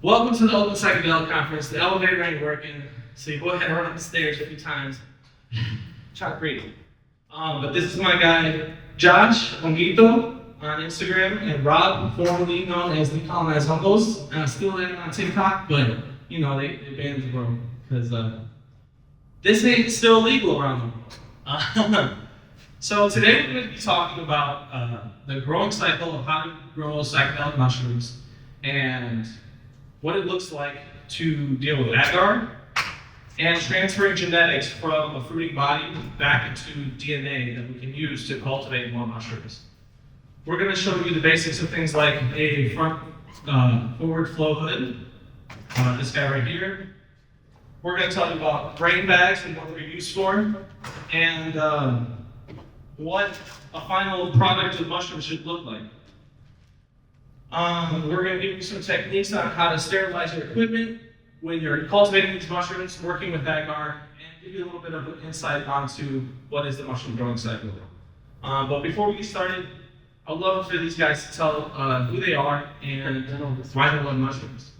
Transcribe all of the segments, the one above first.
Welcome to the Open Psychedelic Conference. The elevator ain't working, so you go ahead and run up the stairs a few times. Try to breathe. But this is my guy, Josh Onguito on Instagram, and Rob, formerly known as the Colonized Uncles. Still in on TikTok, but you know, they banned the bro, because this ain't still legal around the world. So today we're going to be talking about the growing cycle of how to grow psychedelic mushrooms and what it looks like to deal with agar and transferring genetics from a fruiting body back into DNA that we can use to cultivate more mushrooms. We're going to show you the basics of things like a front forward flow hood, this guy right here. We're going to tell you about brain bags and what they're used for, and what a final product of mushrooms should look like. We're going to give you some techniques on how to sterilize your equipment when you're cultivating these mushrooms, working with agar, and give you a little bit of an insight onto what is the mushroom growing cycle. But before we get started, I'd love for these guys to tell who they are and why they love mushrooms.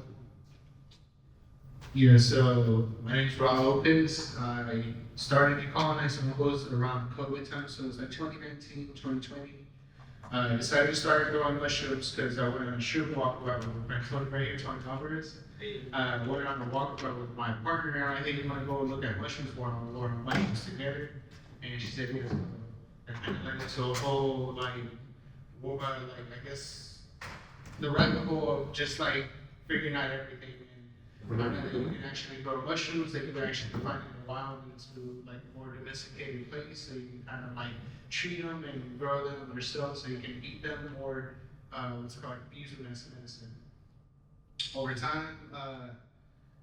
Yeah, so my name's Hoddes. I started to colonize some hosts around COVID time, so it was like 2019, 2020. I decided to start growing mushrooms because I went on a shroom walk with my friend right here, Tomas. I went on a walk with my partner, and I think we want to go look at mushrooms for our minds together. And she said, yes. And I went into a whole, I guess, the rabbit hole of just like figuring out everything. And that you can actually grow mushrooms, that you can actually find in the wild into like a more domesticated place, so you can kind of like treat them and grow them yourself so you can eat them, or what's called use them as medicine. Over time,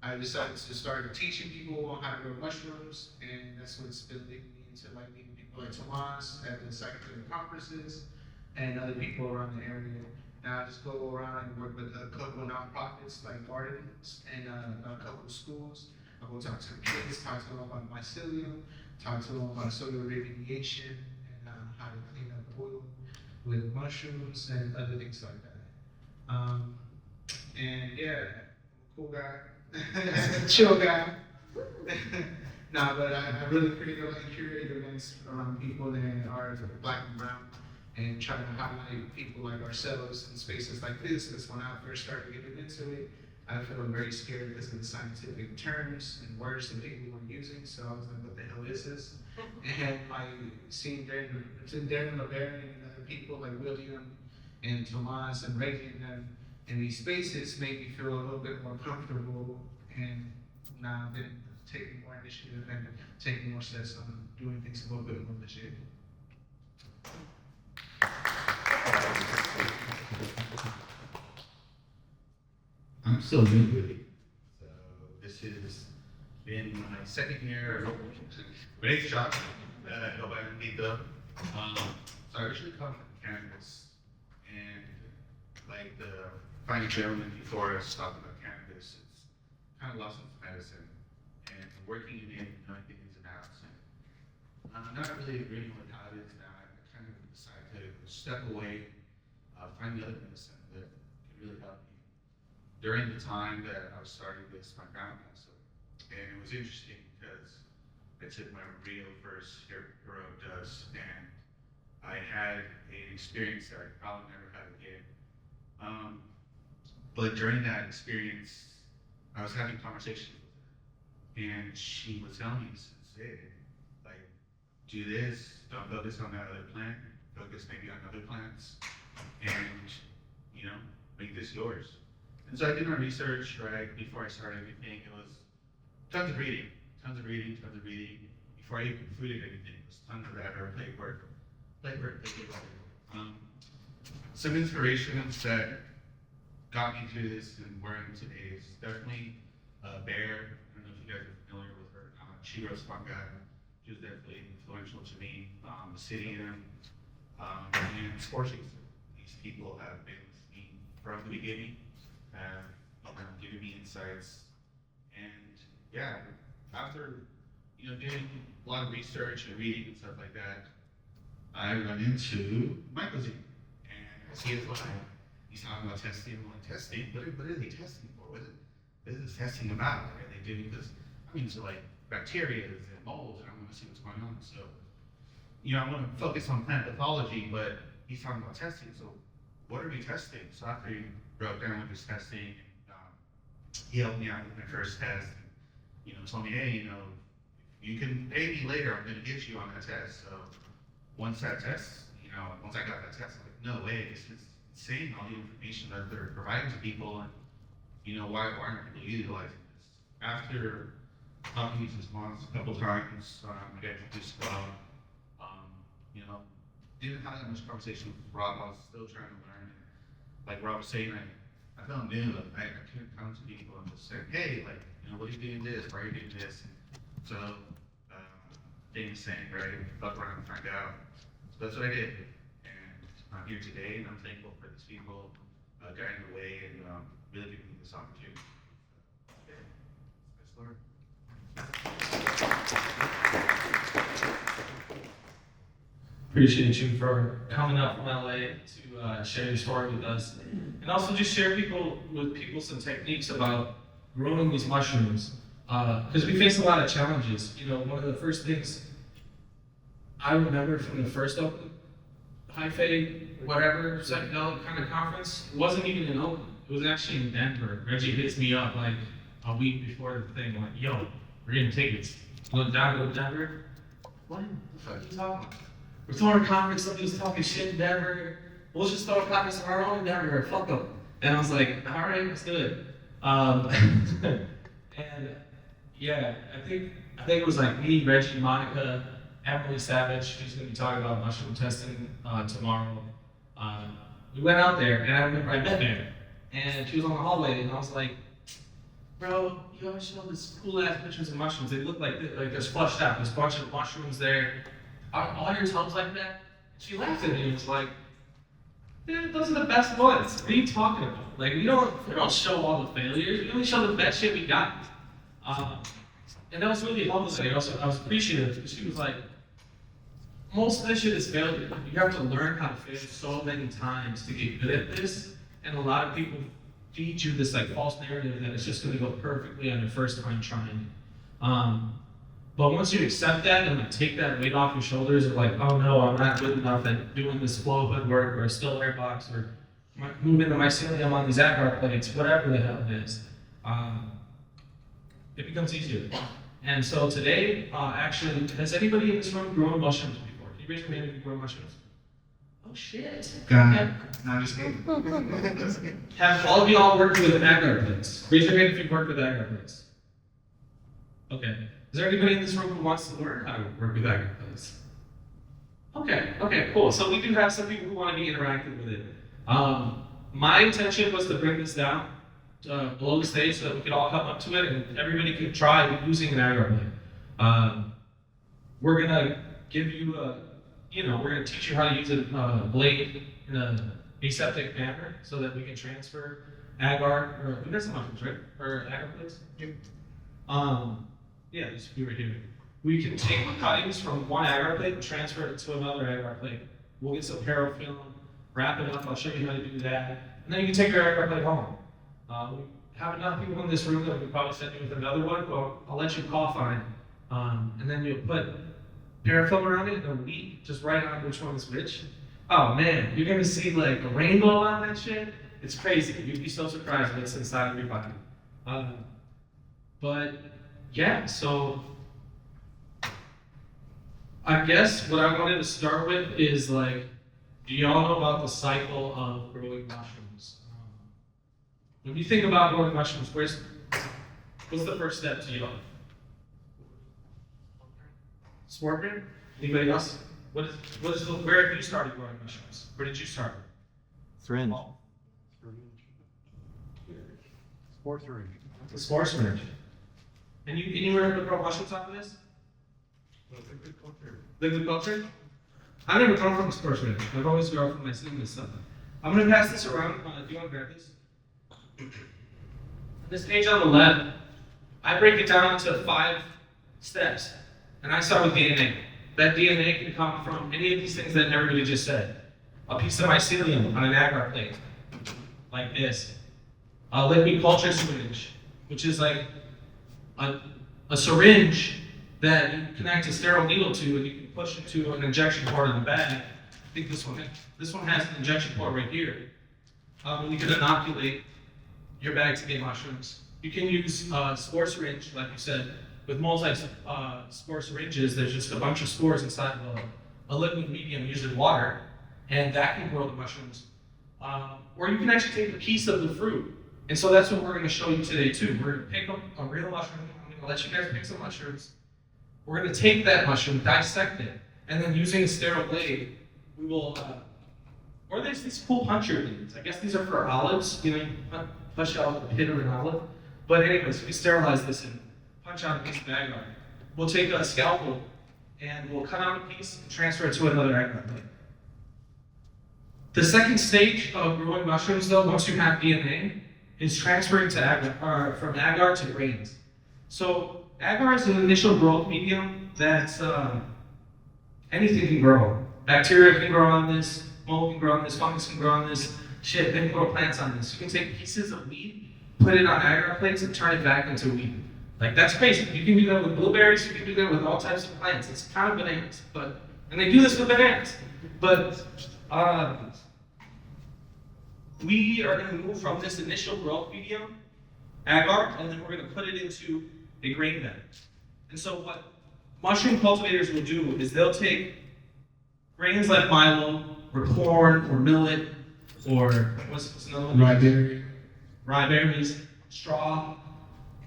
I decided to start teaching people how to grow mushrooms, and that's what's been leading me into like meeting people like Tomas at the psychedelic conferences and other people around the area. Now I just go around and work with a couple of nonprofits like gardens and a couple of schools. I go talk to the kids, talk to them about mycelium, talk to them about solar irradiation, and how to clean up oil with mushrooms and other things like that. And yeah, cool guy, chill guy. Nah, but I really create like curate events around people that are black and brown, and trying to highlight people like ourselves in spaces like this. Because when I first started getting into it, I felt very scared because of the scientific terms and words that people were using. So I was like, what the hell is this? And like seeing Darren LeBaron and other people like William and Tomas and Reggie and them in these spaces made me feel a little bit more comfortable. And now I've been taking more initiative and taking more steps on doing things a little bit more legit. I'm still new with it. So this has been my second year of great shot that I hope I can beat up. So I originally come from cannabis, and like the fine gentleman before us talking about cannabis, it's kind of lost its medicine, and working in it, knowing the ins and outs, and I'm not really agreeing with how it is now. I kind of decided to step away, find the other medicine that can really help me. During the time that I was starting this, my grandma passed away, and it was interesting because I took my real first hero dose, and I had an experience that I probably never had again. But during that experience, I was having conversations with her, and she was telling me, "Hey, like, do this, don't focus on that other plant, focus maybe on other plants, and you know, make this yours." And so I did my research, right, before I started anything. It was tons of reading. Before I even included anything, it was tons of that, or legwork. Some inspirations that got me through this and where I'm today is definitely Bear. I don't know if you guys are familiar with her. She wrote Fungi. She was definitely influential to me. Obsidian, and Scorching. These people have been with me from the beginning. Giving me insights, and yeah, after doing a lot of research and reading and stuff like that, I run into Michael's, and I see his life, he's talking about testing. I'm like, testing? What are they testing for? What is this testing about? Like, are they doing this? I mean, so like bacteria and molds, and I want to see what's going on. So, I want to focus on plant pathology, but he's talking about testing. So, what are we testing? So after he broke down what he's testing, he helped me out with my first test. And, told me, hey, you can pay me later. I'm going to get you on that test. So once that test, once I got that test, I'm like, no way, this is insane. All the information that they're providing to people, and why aren't people utilizing this? After talking to his mom a couple times, I got introduced to Rob. Didn't have that much conversation with Rob. I was still trying to learn. Like Rob was saying, I felt new. I couldn't come to people and just say, hey, what are you doing this? Why are you doing this? And so, Dane's saying, right, fuck around and find out. So that's what I did. And I'm here today, and I'm thankful for these people guiding the way and really giving me this opportunity. Okay. Thanks, Lord. Appreciate you for coming up from LA to share your story with us, and also just share with people some techniques about growing these mushrooms, because we face a lot of challenges. One of the first things I remember from the first Oakland Hyphae, whatever psychedelic kind of conference, it wasn't even in Oakland. It was actually in Denver. Reggie hits me up like a week before the thing, like, yo, we're getting tickets. Go down to Denver. What the fuck are you talking about? We're throwing a conference, somebody's talking shit in Denver. We'll just throw a conference of our own in Denver, fuck them. And I was like, all right, let's do it. And yeah, I think it was like me, Reggie, Monica, Emily Savage, who's gonna be talking about mushroom testing tomorrow. We went out there, and I remember I met her, and she was on the hallway, and I was like, bro, you always show this cool ass pictures of mushrooms. They look like they're flushed out. There's a bunch of mushrooms there. Are all your toes like that? She laughed at me and was like, dude, those are the best ones. What are you talking about? Like, we don't show all the failures. We only show the best shit we got. And that was really humbling. I was appreciative, because she was like, most of this shit is failure. You have to learn how to fail so many times to get good at this. And a lot of people feed you this false narrative that it's just going to go perfectly on your first time trying. But once you accept that and take that weight off your shoulders of oh no, I'm not good enough at doing this Flowhood work or a still air box or moving the mycelium on these agar plates, whatever the hell it is, it becomes easier. And so today, actually, has anybody in this room grown mushrooms before? Can you raise your hand if you've grown mushrooms? Oh shit. No, I'm just kidding. Have all of y'all worked with agar plates? Raise your hand if you've worked with agar plates. Okay. Is there anybody in this room who wants to learn how to work with agar plates? Okay, cool. So we do have some people who want to be interactive with it. My intention was to bring this down below the stage so that we could all come up to it and everybody could try using an agar plate. We're gonna give you we're gonna teach you how to use a blade in an aseptic manner so that we can transfer agar, or we got some mushrooms, right? Or agar plates? Yep. Yeah, these few right here. We can take the cuttings from one agar plate and transfer it to another agar plate. We'll get some parafilm, wrap it up, I'll show you how to do that. And then you can take your agar plate home. We have enough people in this room that we could probably send you with another one, but I'll let you cough on it. And then you'll put parafilm around it and a week, just write on which one is which. Oh man, you're gonna see a rainbow on that shit. It's crazy. You'd be so surprised what's inside of your body. But yeah, so I guess what I wanted to start with is do y'all know about the cycle of growing mushrooms? When you think about growing mushrooms, what's the first step to y'all? Sport bin? Anybody else? Where have you started growing mushrooms? Where did you start? Syringe. Sport syringe. The spore syringe. And you were able to grow mushrooms off of this? Liquid culture? I've never grown from a spore syringe. I've always grown from my semen stuff. I'm gonna pass this around. Do you want to grab this? This page on the left, I break it down into 5 steps. And I start with DNA. That DNA can come from any of these things that everybody just said. A piece of mycelium on an agar plate. like this. Liquid culture syringe, which is like a syringe that you connect a sterile needle to and you can push into an injection port in the bag. I think this one has an injection port right here. You can inoculate your bag to get mushrooms. You can use spore syringe, like you said, with multi-spore syringes. There's just a bunch of spores inside of a liquid medium, usually water, and that can grow the mushrooms. Or you can actually take a piece of the fruit. And so that's what we're going to show you today too. We're going to pick up a real mushroom. I'm going to let you guys pick some mushrooms. We're going to take that mushroom, dissect it, and then using a sterile blade, we will, or there's these cool puncher things. I guess these are for olives. You know, you push out the pit of an olive. But anyways, we sterilize this and punch out a piece of agar. We'll take a scalpel and we'll cut out a piece and transfer it to another agar blade. The second stage of growing mushrooms, though, once you have DNA, is transferring to agar, from agar to grains. So agar is an initial growth medium that anything can grow. Bacteria can grow on this, mold can grow on this, fungus can grow on this, shit, they can grow plants on this. You can take pieces of weed, put it on agar plates, and turn it back into weed. Like, that's crazy. You can do that with blueberries, you can do that with all types of plants. It's kind of bananas, and they do this with bananas. But we are going to move from this initial growth medium, agar, and then we're going to put it into a grain bed. And so what mushroom cultivators will do is they'll take grains like milo, or corn, or millet, or what's another one? Rye berries, straw,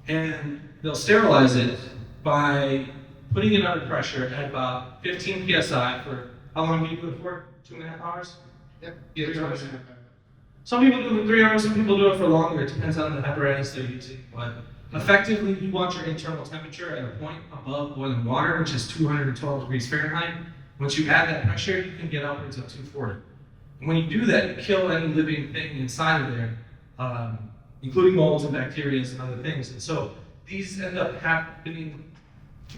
and they'll sterilize it by putting it under pressure at about 15 psi for how long do you do it for? 2.5 hours? Yep. 3 hours. Some people do it for 3 hours, some people do it for longer. It depends on the apparatus they're using. But effectively, you want your internal temperature at a point above boiling water, which is 212 degrees Fahrenheit. Once you add that pressure, you can get upwards of 240. And when you do that, you kill any living thing inside of there, including molds and bacteria and other things. And so these end up happening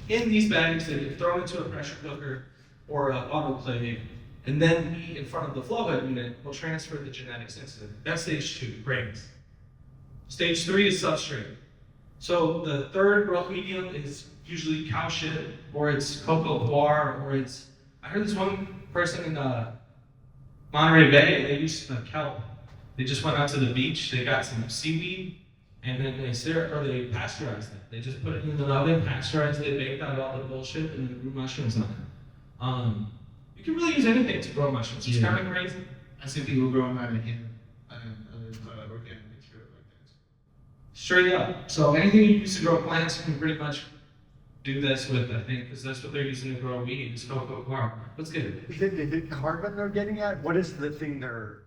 in these bags that get thrown into a pressure cooker or an autoclave, and then we, in front of the Flowhood unit, will transfer the genetics into them. That's stage 2, grains. Stage 3 is substrate. So the third growth medium is usually cow shit, or it's cocoa coir, or it's, I heard this one person in Monterey Bay, they used kelp. They just went out to the beach, they got some seaweed, and then they pasteurized it. They just put it in the oven, pasteurized it, baked out all the bullshit, and then grew mushrooms on it. You can really use anything to grow mushrooms. It's kind of crazy. I see people growing out of hemp and other organic material like that. Straight up. So anything you use to grow plants, you can pretty much do this with, I think, because that's what they're using to grow weed, is cocoa coir. Let's get it. Is it carbon they're getting at? What is the thing they're,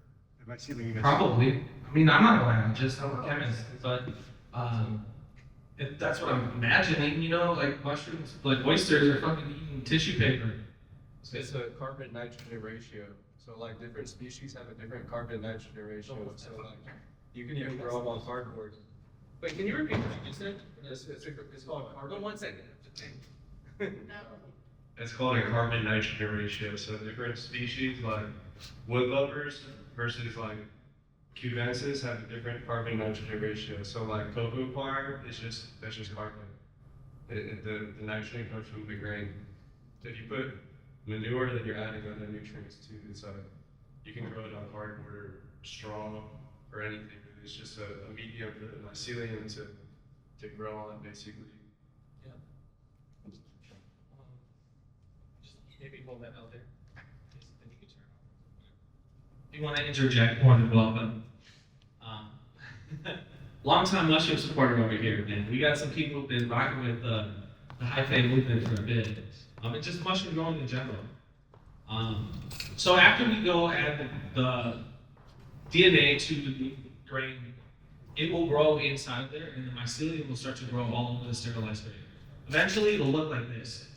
am I seeing you Probably. I mean, I'm not a biologist, I'm a chemist, but that's what I'm imagining, you know, like mushrooms, like oysters are fucking eating tissue paper. It's a carbon nitrogen ratio. So like different species have a different carbon nitrogen ratio. So like you can even grow them on cardboard. Wait, can you repeat what you just said? It's called carbon. 1 second. It's called a carbon nitrogen ratio. So different species like wood lovers versus like cubensis have a different carbon nitrogen ratio. So like cocoa coir is that's just carbon. The nitrogen comes from the grain. So if you put manure, then you're adding other nutrients to it. So you can grow it on cardboard or straw or anything. It's just a medium for the mycelium to grow on, basically. Yeah. Just maybe hold that out there. Then you can turn it off. If you want to interject, more than welcome. Long-time mushroom supporter over here, man. We got some people who've been rocking with the high fae movement for a bit. And just mushroom growing in general. So after we go add the DNA to the grain, it will grow inside there, and the mycelium will start to grow all over the sterilized grain. Eventually, it'll look like this.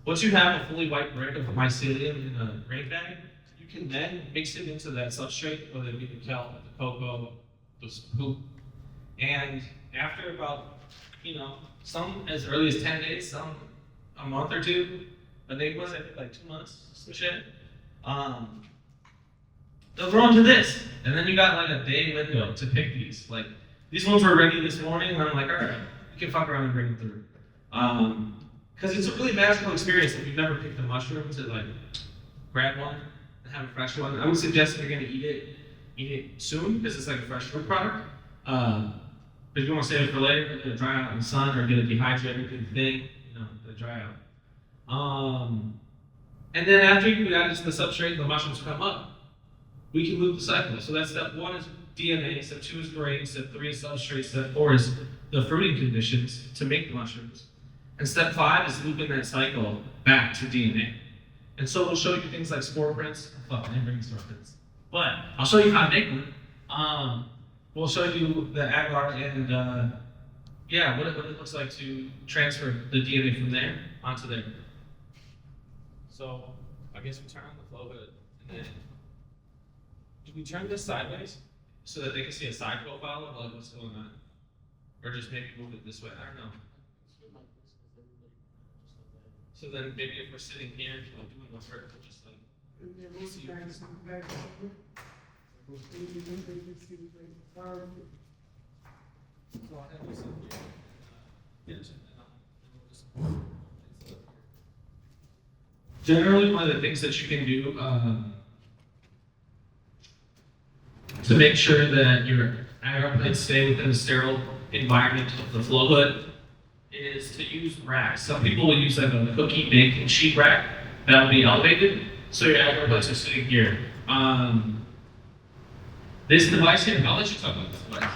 Once you have a fully white brick of mycelium in a grain bag, you can then mix it into that substrate, whether it be the kelp, the cocoa, the poop. And after about, some as early as 10 days, some a month or two, but they was like 2 months, some shit. they'll grow into this. And then you got like a day window to pick these. Like, these ones were ready this morning, and I'm like, all right, you can fuck around and bring them through. Because it's a really magical experience if you've never picked a mushroom to like grab one and have a fresh one. I would suggest if you're gonna eat it soon because it's like a fresh food product. But if you want to save it for later, let it dry out in the sun or get it dehydrated, good thing, let it dry out. And then after you add it to the substrate, the mushrooms come up. We can loop the cycle. So that's step 1 is DNA, step 2 is grain, step 3 is substrate, step 4 is the fruiting conditions to make the mushrooms. And step 5 is looping that cycle back to DNA. And so we'll show you things like spore prints. Fuck, I didn't bring spore prints. But I'll show you how to make one. We'll show you the agar and what it looks like to transfer the DNA from there onto there. So I guess we turn on the Flowhood and then do we turn this sideways so that they can see a side profile of like what's going on? Or just maybe move it this way, I don't know. So then maybe if we're sitting here, doing the work, we'll just like see generally, one of the things that you can do to make sure that your agar plates stay within a sterile environment of the Flowhood is to use racks. Some people will use like a cookie baking sheet rack that will be elevated, so your agar plates are sitting here. This device here, I'll let you talk about this device.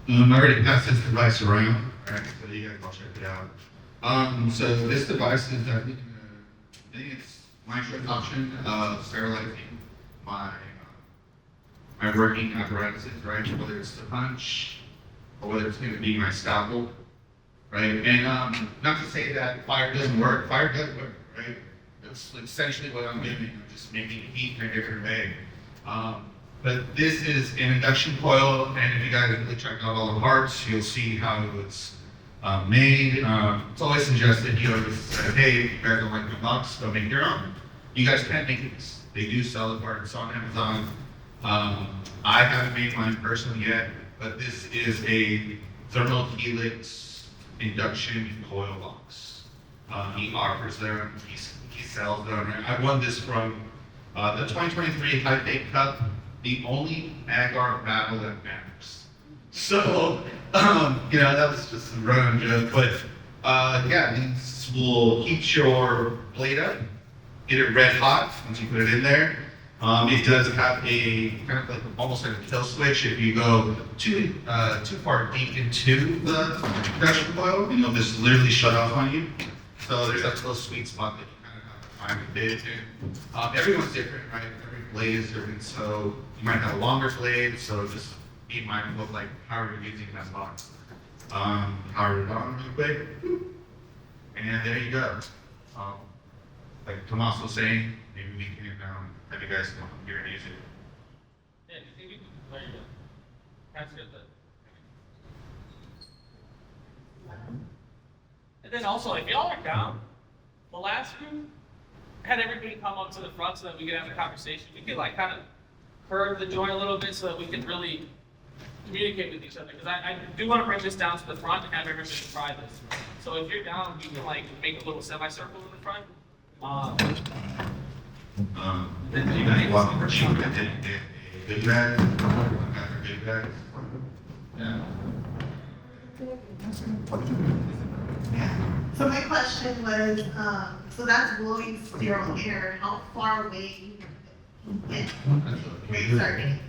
I already passed this device around, right? So you guys all check it out. So this device is, I think it's my option of sterilizing my working apparatuses, right? Whether it's the punch or whether it's going to be my scalpel, right? And not to say that fire doesn't work. Fire does work, right? That's essentially what I'm doing. I'm just making heat in a different way. But this is an induction coil, and if you guys really check out all the parts, you'll see how it's made. It's always suggested, say, hey, if you guys don't like the box, go make your own. You guys can make this. They do sell the parts on Amazon. I haven't made mine personally yet, but this is a thermal helix induction coil box. He offers them, he sells them. I won this from the 2023 High Bake Cup, the only agar battle that matters. So, that was just a run joke, but these will heat your plate up, get it red hot once you put it in there. It does have a kind of like almost like a kill switch. If you go too far deep into the induction coil, it'll just literally shut off on you. So there's that little sweet spot that you kind of have to find with it. And everyone's different, right? Every blade is different. So you might have a longer blade. So just be mindful of like how you're using that box. Power it on really quick, and there you go. Like Tomas was saying, maybe we can have you guys come here and use it. Yeah, do you think we can play it? That's good. And then also, if y'all are down, the last group had everybody come up to the front so that we could have a conversation. We could like kind of curve the joint a little bit so that we can really communicate with each other. Because I do want to bring this down to the front and have everybody try this. So if you're down, we can like make a little semicircle in the front. Then you guys want to shoot it in good bag, good bag. Yeah. So my question was, so that's blowing sterile air. How far away you get where you start getting air?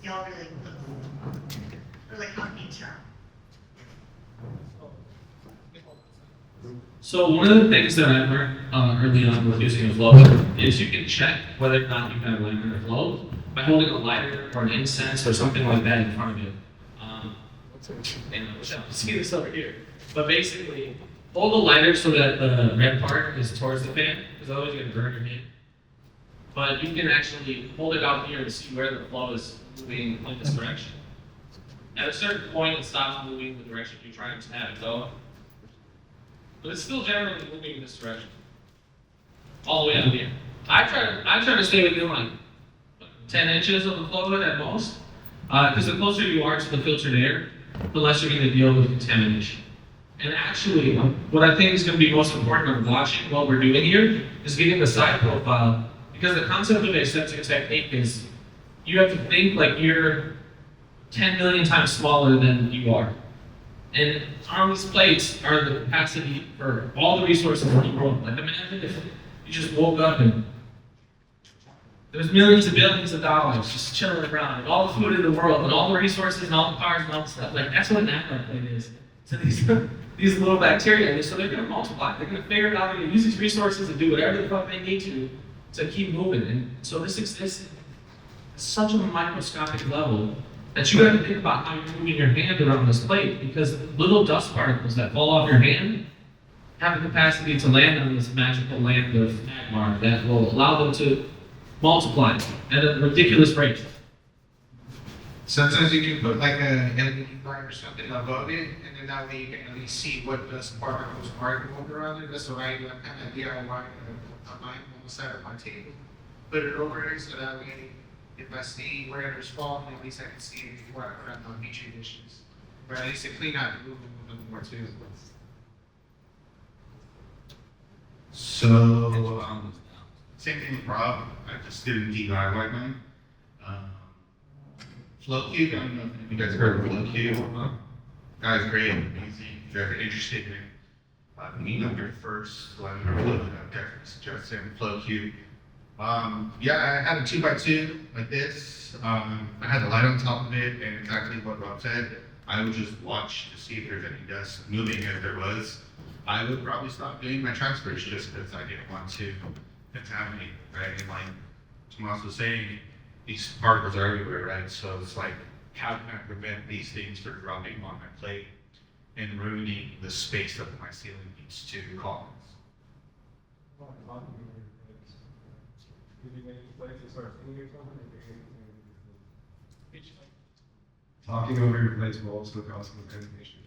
Y'all really close. Or like how many term? So one of the things that I learned early on with using a Flowhood is you can check whether or not you have laminar flow by holding a lighter or an incense or something like that in front of you. And I wish I could see this over here. But basically, hold the lighter so that the red part is towards the fan, because otherwise you're gonna burn your hand. But you can actually hold it out here to see where the flow is moving in this direction. At a certain point, it stops moving the direction you're trying to have it go. But it's still generally moving in this direction. All the way out here. I try to stay within like 10 inches of the Flowhood at most, because the closer you are to the filtered air, the less you're going to deal with contamination. And actually, what I think is going to be most important in watching what we're doing here is getting the side profile, because the concept of aseptic technique is you have to think like you're 10 million times smaller than you are. And on these plates are the capacity for all the resources in the world. Like imagine if you just woke up and there's millions and billions of dollars just chilling around, and all the food in the world, and all the resources, and all the cars, and all the stuff. Like that's what an agar plate is. So these little bacteria, and so they're going to multiply. They're going to figure out how to use these resources and do whatever the fuck they need to keep moving. And so this exists at such a microscopic level that you have to think about how you're moving your hand around this plate, because little dust particles that fall off your hand have the capacity to land on this magical land of agar that will allow them to multiply at a ridiculous rate. Sometimes you can put like a LED light or something above it, and then that way you can at least see what dust particles are going around it. That's what I do. I kind of DIY a line on the side of my table, put it over it, so that way if I see where there's falling, at least I can see it before I put it on petri dishes. Or at least to clean out the room a little more too. So, same thing with Rob. I just didn't DIY mine. Flowcube, I don't know if you guys have heard of Flowcube. Guy's great, amazing. If you're ever interested in meeting up your first blender or Flowhood, I would definitely suggest him Flowcube. Yeah, I had a 2x2 like this. I had the light on top of it, and exactly what Rob said. I would just watch to see if there's any dust moving. If there was, I would probably stop doing my transfers just because I didn't want to contaminate, right? And like Tomas was saying, these particles are everywhere, right? So it's like, how can I prevent these things from dropping on my plate and ruining the space that my ceiling needs to cause? Talking over your plates will also cause contamination.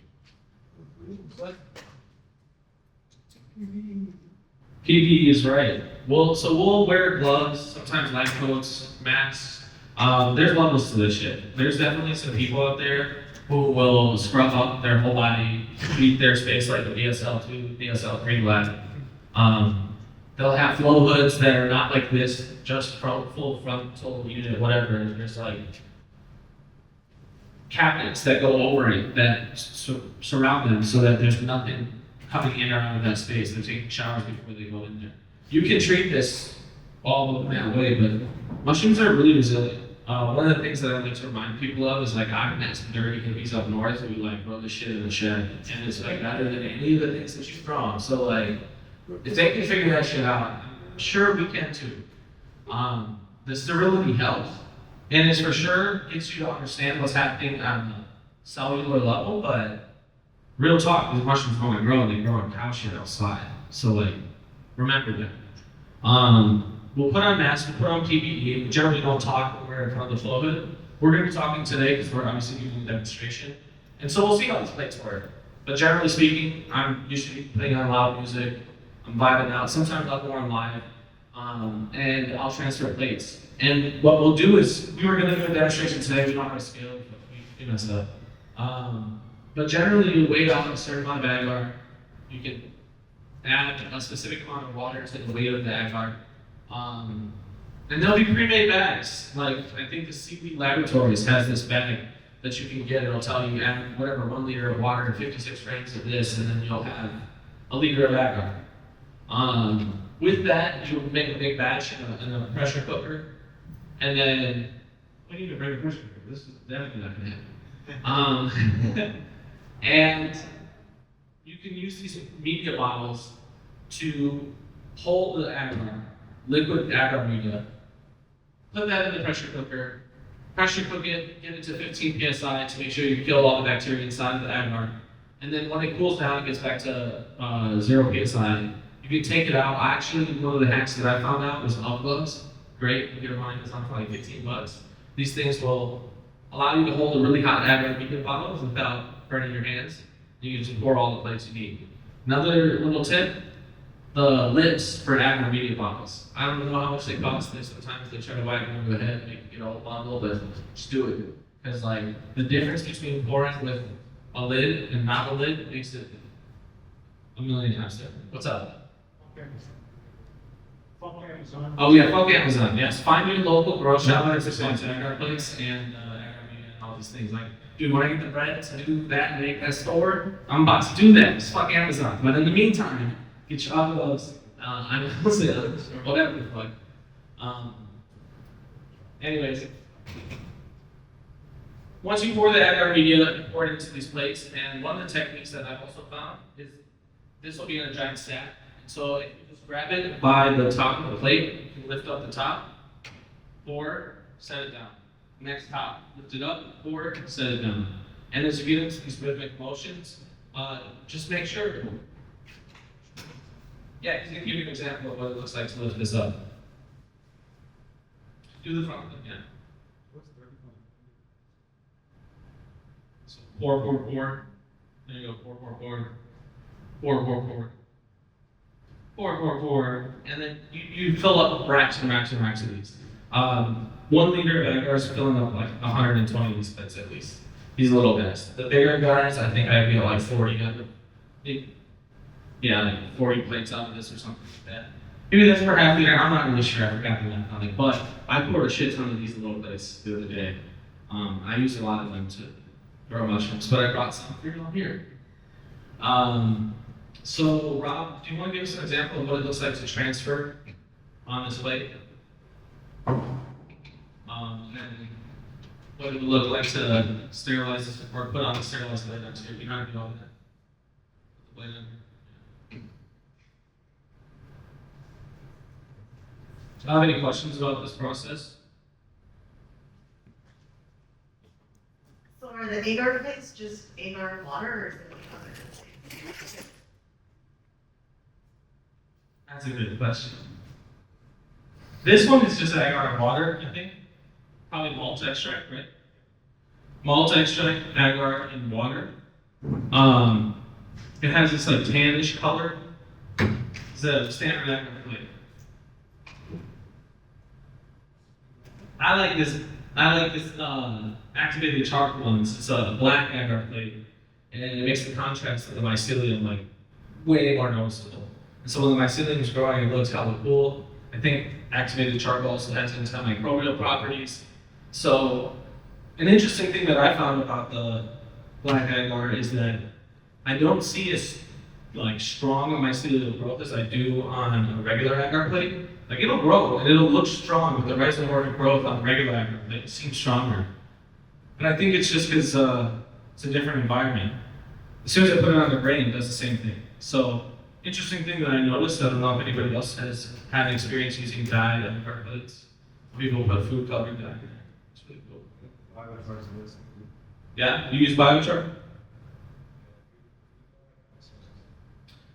PPE is right. So we'll wear gloves, sometimes lab coats, masks. There's levels to this shit. There's definitely some people out there who will scrub up their whole body, treat their space like a BSL-2, BSL-3 lab. They'll have flow hoods that are not like this, just full frontal unit, whatever. And there's like cabinets that go over it that surround them so that there's nothing coming in or out of that space. They're taking showers before they go in there. You can treat this all that way, but mushrooms are really resilient. One of the things that I like to remind people of is like, I've met some dirty hippies up north who like grow this shit in the shed, and it's like better than any of the things that you grow. So like, if they can figure that shit out, I'm sure we can too. The sterility helps, and it's for sure gets you to understand what's happening on the cellular level, but real talk, these mushrooms go and grow, and they grow in cow shit outside. So like, remember that. We'll put on masks, we'll put on PPE. We generally don't talk when we're in front of the flow hood. We're going to be talking today because we're obviously doing a demonstration. And so we'll see how these plates work. But generally speaking, I'm usually putting on loud music. I'm vibing out. Sometimes I'll go on live. And I'll transfer plates. And what we'll do is, we were going to do a demonstration today. We don't have a scale, but we messed up. But generally, you weigh out a certain amount of agar. You can add a specific amount of water to the weight of the agar. And there'll be pre-made bags. Like, I think the Seaweed Laboratories has this bag that you can get. It'll tell you add whatever, 1 liter of water, 56 grams of this, and then you'll have a liter of agar. With that, you'll make a big batch in a pressure cooker. And then, we need to bring a pressure cooker. This is definitely not gonna happen. And you can use these media bottles to hold the agar, liquid agar media, put that in the pressure cooker, pressure cook it, get it to 15 psi to make sure you kill all the bacteria inside of the agar. And then when it cools down, it gets back to 0 psi. You can take it out. Actually, one of the hacks that I found out was elf gloves. Great, you get mine, it's on for like $15. These things will allow you to hold a really hot agar media bottle without burning your hands. You can just pour all the plates you need. Another little tip, the lips for Agar media bottles. I don't know how much they cost. Sometimes they try to whack them over the head and make you get all bundle, but just do it. Because like the difference between pouring with a lid and not a lid makes it a million times different. What's up? Oh yeah, fuck Amazon. Yes, find your local grocery outlet for Agar Place and Agar Media and all these things. Like, dude, when I get the bread to do that and make that store, I'm about to do that. Just fuck Amazon. But in the meantime, get your envelopes, I or whatever the fuck. Anyways, once you pour the Agar Media, you pour it into these plates. And one of the techniques that I've also found is this will be in a giant stack. So if you just grab it by the top of the plate, you can lift up the top, pour, set it down. Next top, lift it up, pour, set it down. And as you get into these rhythmic motions, just make sure. Yeah, he's gonna give you an example of what it looks like to lift this up. Do the front one, yeah. So pour, pour, pour. There you go, pour, pour, pour. Pour, pour, pour. Pour, and then you fill up racks and racks and racks of these. 1 liter of Agar is filling up like 120 of these pets at least. These little guys. The bigger guys, I think I get like 40 of them. Yeah, like 40 plates out of this or something like that. Maybe that's for half liter. I'm not really sure. I forgot the math on it, but I poured a shit ton of these little plates the other day. I use a lot of them to grow mushrooms, but I brought some for you here. So, Rob, do you want to give us an example of what it looks like to transfer on this plate? And what it would look like to sterilize this or put on the sterilized plate next to it? You know how to do all that? Put the plate in. Do you have any questions about this process? So are the Agar plates just Agar water or is it like other? That's a good question. This one is just Agar water, I think. Probably malt extract, right? Malt extract, Agar, and water. It has this like tannish color. It's a standard Agar plate. I like this activated charcoal ones. It's a black Agar plate, and it makes the contrast of the mycelium like way more noticeable. And so when the mycelium is growing, it looks hella cool. I think activated charcoal also has antimicrobial properties. So an interesting thing that I found about the black Agar is that I don't see as like strong a mycelial growth as I do on a regular Agar plate. Like it'll grow and it'll look strong, but the reservoir growth on regular Agar plate seems stronger. And I think it's just because it's a different environment. As soon as I put it on the grain, it does the same thing. So interesting thing that I noticed, I don't know if anybody else has had an experience using dyed Agar plates. People put food coloring dye in there. It's really cool. Yeah, you use biochar?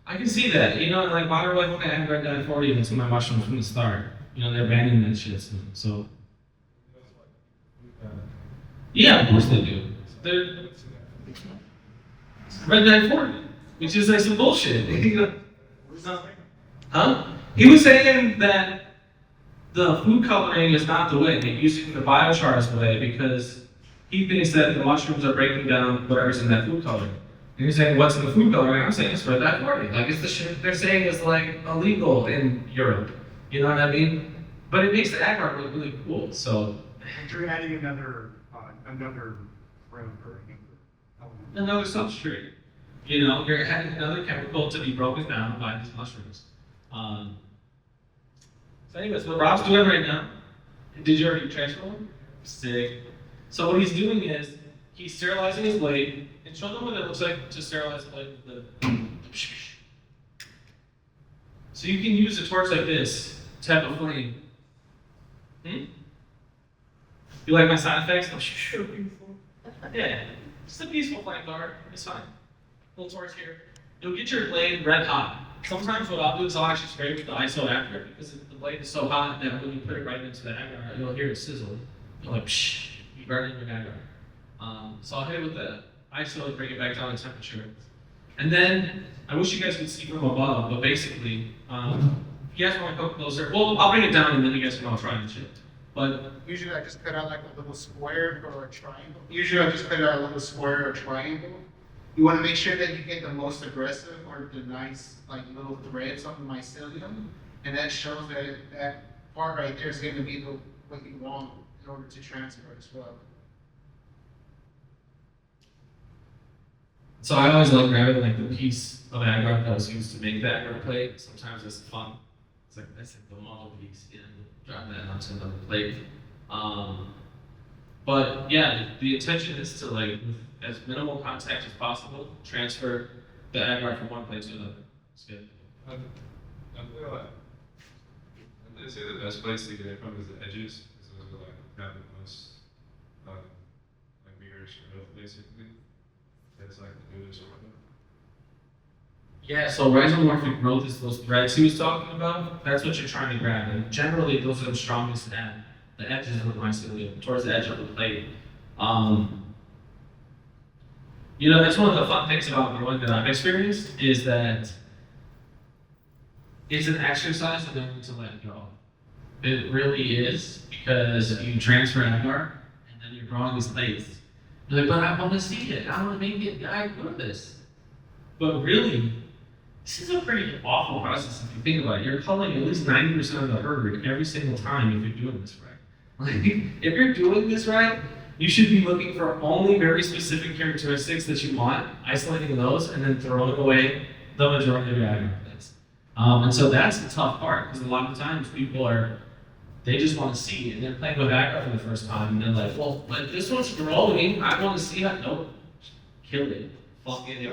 I can see that. You know, like why do I want to have red dye 40 into my mushrooms from the start? You know, they're banning that shit soon. So yeah, of course they do. They're red dye 40, which is like some bullshit. Huh? He was saying that the food coloring is not the way. Using the biochar is the way because he thinks that the mushrooms are breaking down whatever's in that food coloring. And he's saying, what's in the food coloring? I'm saying it's red dye 40. Like it's the shit they're saying is like illegal in Europe. You know what I mean? But it makes the agar look really cool. So You're adding another room for another substrate. You know, you're adding another chemical to be broken down by these mushrooms. So anyways, what Rob's doing right now, did you already transfer one? Sick. So what he's doing is, he's sterilizing his blade, and show them what it looks like to sterilize the blade with the... So you can use a torch like this to have a flame. You like my sound effects? Yeah, just a peaceful flamethrower, it's fine. Little torch here. You'll get your blade red hot. Sometimes what I'll do is I'll actually spray it with the ISO after because the blade is so hot that when you put it right into the agar, you'll hear it sizzle. You're like, psh, you burn in your agar. So I'll hit it with the ISO and bring it back down to temperature. And then, I wish you guys could see from above, but basically, if you guys want to go closer, well, I'll bring it down and then you guys can all try and shit. But Usually I just cut out like a little square or a triangle. Usually I just cut out a little square or triangle. You want to make sure that you get the most aggressive or the nice like little threads on the mycelium, and that shows that that part right there is going to be the what you want in order to transfer as well. so I always like grabbing like the piece of agar that was used to make the agar plate. Sometimes it's fun. It's like that's like the model piece, and drop that onto another plate. But yeah, the intention is to like, with as minimal contact as possible, transfer the agar from one plate to another. It's good. I feel like I'd say the best place to get it from is the edges, because those are like have the most like mirrors growth basically. That's like the newest or whatnot. Yeah, so rhizomorphic growth is those threads he was talking about. That's what you're trying to grab, and generally those are the strongest at the edges of the mycelium, towards the edge of the plate. You know, that's one of the fun things about growing that I've experienced is that it's an exercise in learning to let go. It really is, because you transfer agar and then you're growing these plates. You're like, but I want to see it. I want to make it. I do this. But really, this is a pretty awful process if you think about it. You're culling at least 90% of the herd every single time if you're doing this right. Like, if you're doing this right, you should be looking for only very specific characteristics that you want, isolating those, and then throwing away the majority of your agar plates. And so that's the tough part, because a lot of times people they just want to see, and they're playing with agar for the first time, and they're like, well, but this one's growing, I want to see how, nope, kill it. Fuck it.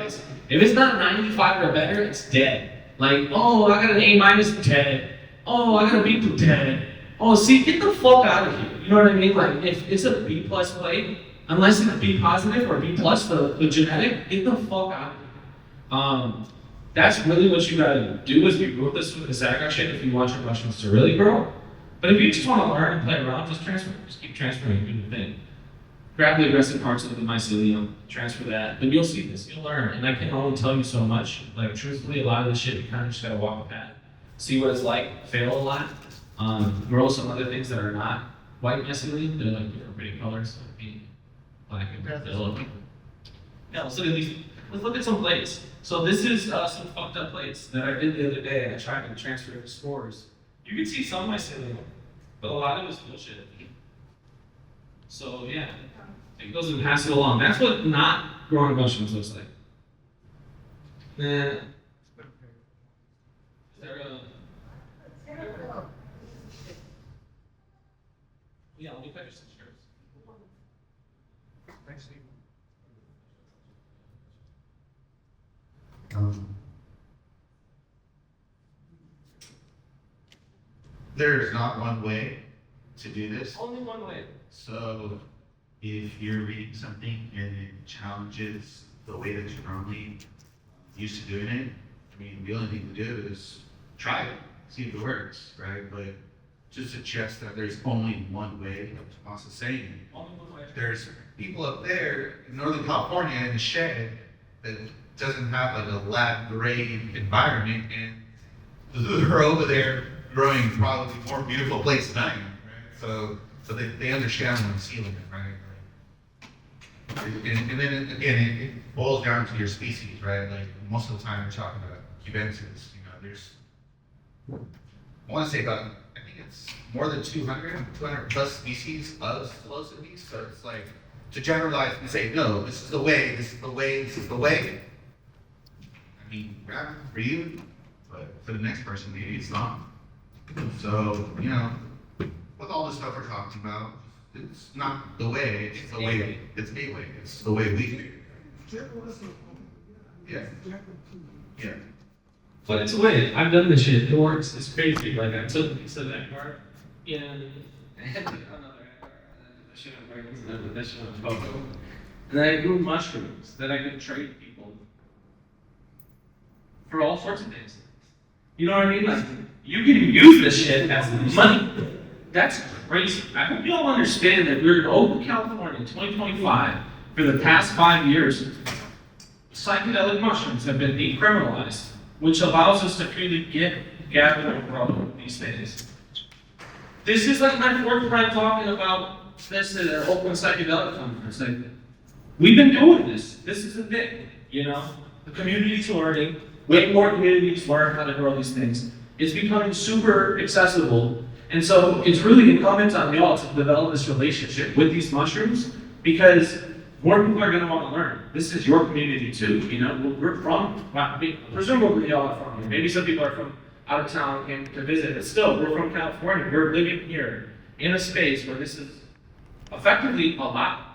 If it's not 95 or better, it's dead. Like, oh, I got an A minus, dead. Oh, I got a B dead. Oh, see, get the fuck out of here. You know what I mean? Like, if it's a B plus plate, unless it's B positive or B plus, the genetic, get the fuck out of here. That's really what you gotta do is be ruthless with this agar shit if you want your mushrooms to really grow. But if you just want to learn and play around, just transfer. Just keep transferring, do the thing. Grab the aggressive parts of the mycelium, transfer that, but you'll see this, you'll learn. And I can only tell you so much. Like, truthfully, a lot of this shit, you kind of just gotta walk the path. See what it's like, fail a lot, grow some other things that are not white mycelium, they're like different pretty colors, like pink, black, and yellow. Yeah, let's look at these, let's look at some plates. So this is some fucked up plates that I did the other day. I tried to transfer the spores. You can see some mycelium, but a lot of it's bullshit. So yeah, take those and pass it along. That's what not growing mushrooms looks like. Is there a... Yeah, let me put your shirts. Thanks, Steve. There's not one way to do this. Only one way. So if you're reading something and it challenges the way that you're normally used to doing it, I mean, the only thing to do is try it, see if it works, right? But just suggest that there's only one way, like Tomas is saying. Only one way. There's people up there in Northern California in the shed that doesn't have like a lab grade environment, and they're over there growing probably more beautiful places than I am, right? So they understand what I'm sealing it, right? And then again, it boils down to your species, right? Like most of the time we're talking about cubensis, you know, there's, I want to say about, I think it's more than 200 plus species of psilocybes. So it's like, to generalize and say, no, this is the way, this is the way, this is the way. I mean, yeah, for you, but for the next person, maybe it's not. So, you know, with all the stuff we're talking about, it's not the way, it's the way, it's a way, it's the way we do. Yeah. Yeah. But it's a way. I've done this shit. It works. It's crazy. Like I took a piece of that card and I had another card that shit on brains and that shit on cocoa. And then I grew mushrooms that I could trade people for all sorts of things. You know what I mean? Like you can use this shit as money. That's crazy. I hope you all understand that we're in Oakland, California in 2025 for the past 5 years. psychedelic mushrooms have been decriminalized, which allows us to freely gather and grow these things. This is like my fourth time talking about this at an open psychedelic conference. Like, we've been doing this. This is a thing, you know? The community's learning. Way more communities learn how to grow these things. It's becoming super accessible. And so it's really incumbent on y'all to develop this relationship with these mushrooms, because more people are going to want to learn. This is your community too, you know? We're from, well, I mean, presumably y'all are from here. Maybe some people are from out of town, came to visit, but still, we're from California. We're living here in a space where this is effectively allowed.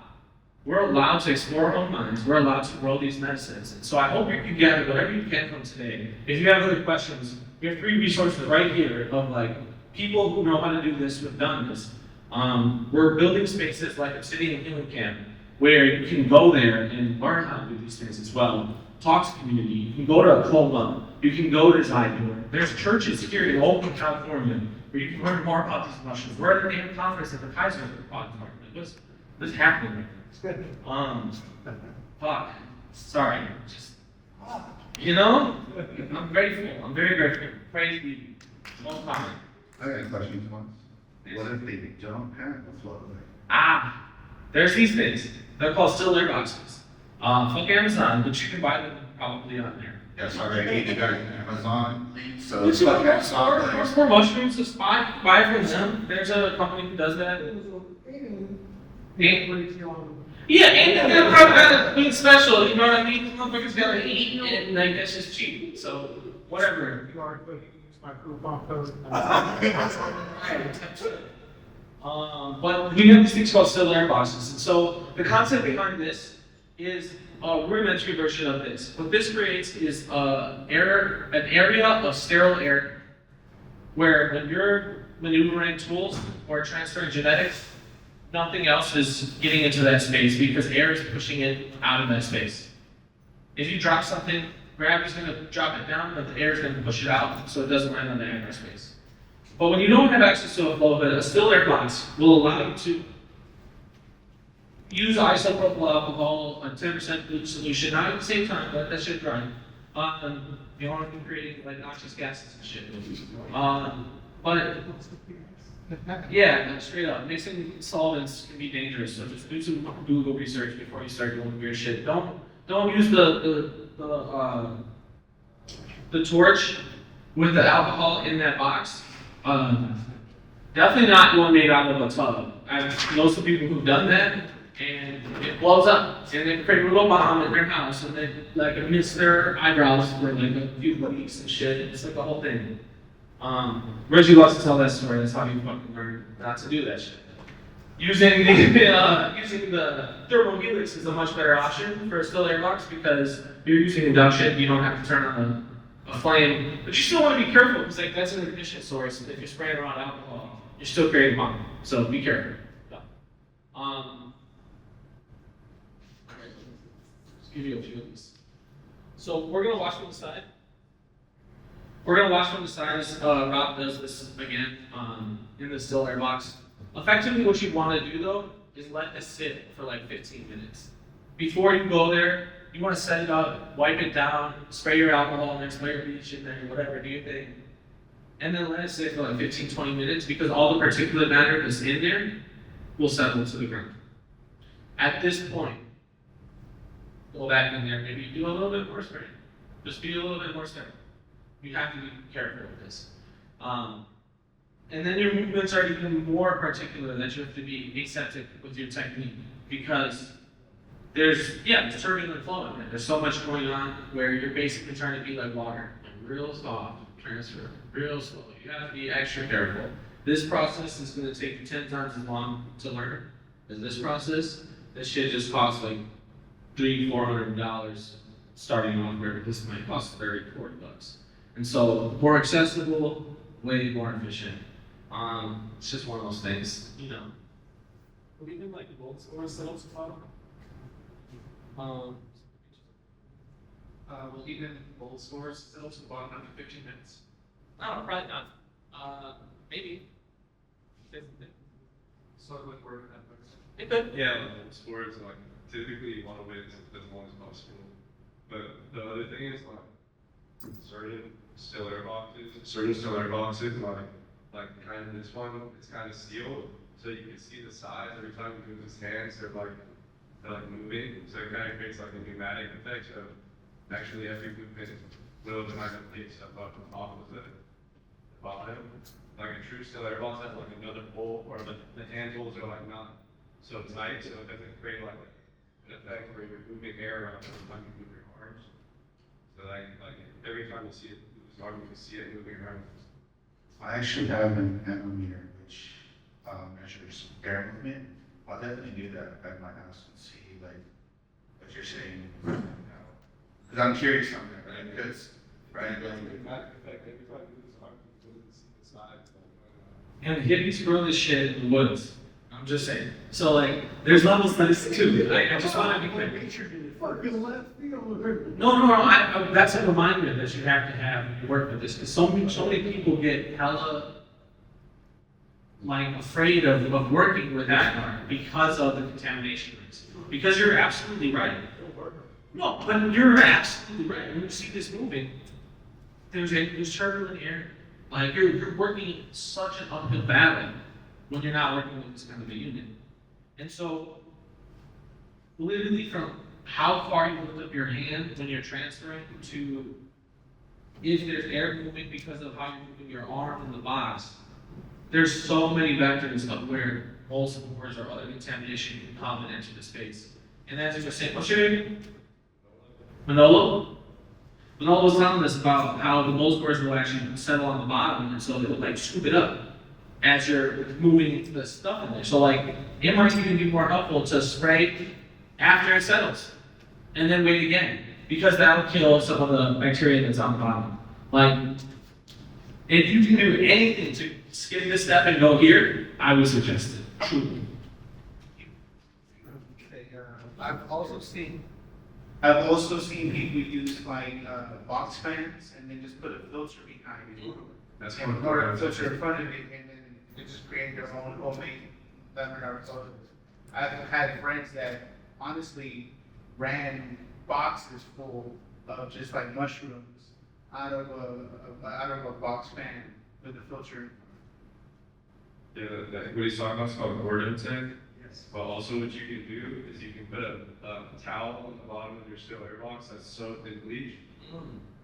We're allowed to explore our own minds. We're allowed to grow these medicines. And so I hope you can gather whatever you can from today. If you have other questions, we have 3 resources right here of like people who know how to do this, who've done this. We're building spaces like Obsidian Healing Camp, where you can go there and learn how to do these things as well. Talk to community. You can go to a coma. You can go to Zydur. There's churches here in Oakland, California, where you can learn more about these mushrooms. We're at the damn conference at the Kaiser Department. What's happening? It's good. Fuck. Sorry. Just, you know? I'm grateful. I'm very grateful. Praise be. Small comment. I got a question, Tomas. What if they don't have a floodlight? Ah, there's these things. They're called still air boxes. Fuck Amazon, but you can buy them probably on there. Yeah, sorry, I hate to go to Amazon, so But it's you like know, Amazon. there's more mushrooms, just buy from them. There's a company who does that. Yeah, and they're probably being special, you know what I mean? These motherfuckers gotta eat, and like, that's just cheap, so, whatever. You are quick, use my coupon code. But we have these things called still air boxes, and so the concept behind this is a rudimentary version of this. What this creates is an area of sterile air, where when you're maneuvering tools or transferring genetics, nothing else is getting into that space because air is pushing it out of that space. If you drop something, gravity's going to drop it down, but the air is going to push it out so it doesn't land on the air space. But when you don't have access to a Flowhood, a still air box will allow you to use isopropyl alcohol, a 10% bleach solution, not at the same time, but that shit dry. You don't want to be creating like noxious gases and shit. But yeah, straight up, mixing solvents can be dangerous. So just do some Google research before you start doing weird shit. Don't use the torch with the alcohol in that box. Definitely not one made out of a tub. I know some people who've done that, and it blows up, and they create a little bomb in their house, and they like miss their eyebrows for like a few weeks and shit. It's like a whole thing. Reggie loves to tell that story. That's how you fucking learn not to do that shit. Using the thermal helix is a much better option for a still air box because you're using induction. You don't have to turn on a flame, but you still want to be careful because like that's an ignition source. If you're spraying around alcohol, you're still creating a bomb. So be careful. Let's give you a few of these. So we're gonna watch from the side. We're gonna watch from the side as Rob does this again in the still air box. Effectively, what you want to do though is let this sit for like 15 minutes. Before you go there, you want to set it up, wipe it down, spray your alcohol in there, spray your bleach in there, whatever, do your thing. And then let it sit for like 15, 20 minutes because all the particulate matter that's in there will settle to the ground. At this point, go back in there, maybe do a little bit more spraying. Just be a little bit more sterile. You have to be careful with this. And then your movements are even more particular that you have to be aseptic with your technique because there's turbulent flow in there. There's so much going on where you're basically trying to be like water, like real soft, transfer, real slow. You have to be extra careful. This process is going to take you 10 times as long to learn as this process. This shit just costs like $300-400 starting off where this might cost $30-40. And so more accessible, way more efficient. It's just one of those things, you know. What do you think like gold score setups about? Well, even gold scores setups about after 15 minutes. No, probably not. Maybe. So like word of ethics. It could. Yeah, like gold scores like typically you want to wait as long as possible. But the other thing is like certain still air boxes, like kind of this one, it's kind of sealed, so you can see the size every time he moves his hands. They're like moving, so it kind of creates like a pneumatic effect. So actually, every movement will kind of pick stuff up off of the bottom. Like a true still air box has like another hole, or the handles are like not so tight, so it doesn't create like an effect where you're moving air around every time you move your arms. So like every time you see it move his arm, you can see it moving around. I actually have an anemometer which measures air movement. I'll definitely do that at my house and see like what you're saying right now. Because I'm curious on that, right? Because right, Pneumatic effect every time you move his arm, you can see the size. And hippies grow this shit in the woods. I'm just saying. So like, there's levels to this too. I just want to be clear. No. That's a reminder that you have to have when you work with this, because so many people get hella like afraid of working with Agar because of the contamination rates. Because you're absolutely right. No, but you're absolutely right. When you see this moving, there's turbulent air. Like you're working such an uphill battle when you're not working with this kind of a unit. And so, literally from how far you lift up your hand when you're transferring to if there's air moving because of how you're moving your arm in the box, there's so many vectors of where mold spores or other contamination can come and enter the space. And as you were saying, what's your name? Manolo? Manolo was telling us about how the mold spores will actually settle on the bottom, and so they will like scoop it up as you're moving the stuff in there. So like, it might even be more helpful to spray after it settles, and then wait again, because that'll kill some of the bacteria that's on the bottom. Like, if you can do anything to skip this step and go here, I would suggest it, truly. I've also seen people use like box fans and then just put a filter behind it. That's And or a filter in front of it, and then they just create their own homemade lemon. So I've had friends that honestly ran boxes full of just like mushrooms out of a box fan with a filter. Yeah, what he's talking about is called Gordon tank. Yes. But also what you can do is you can put a towel on the bottom of your still air box that's soaked in bleach.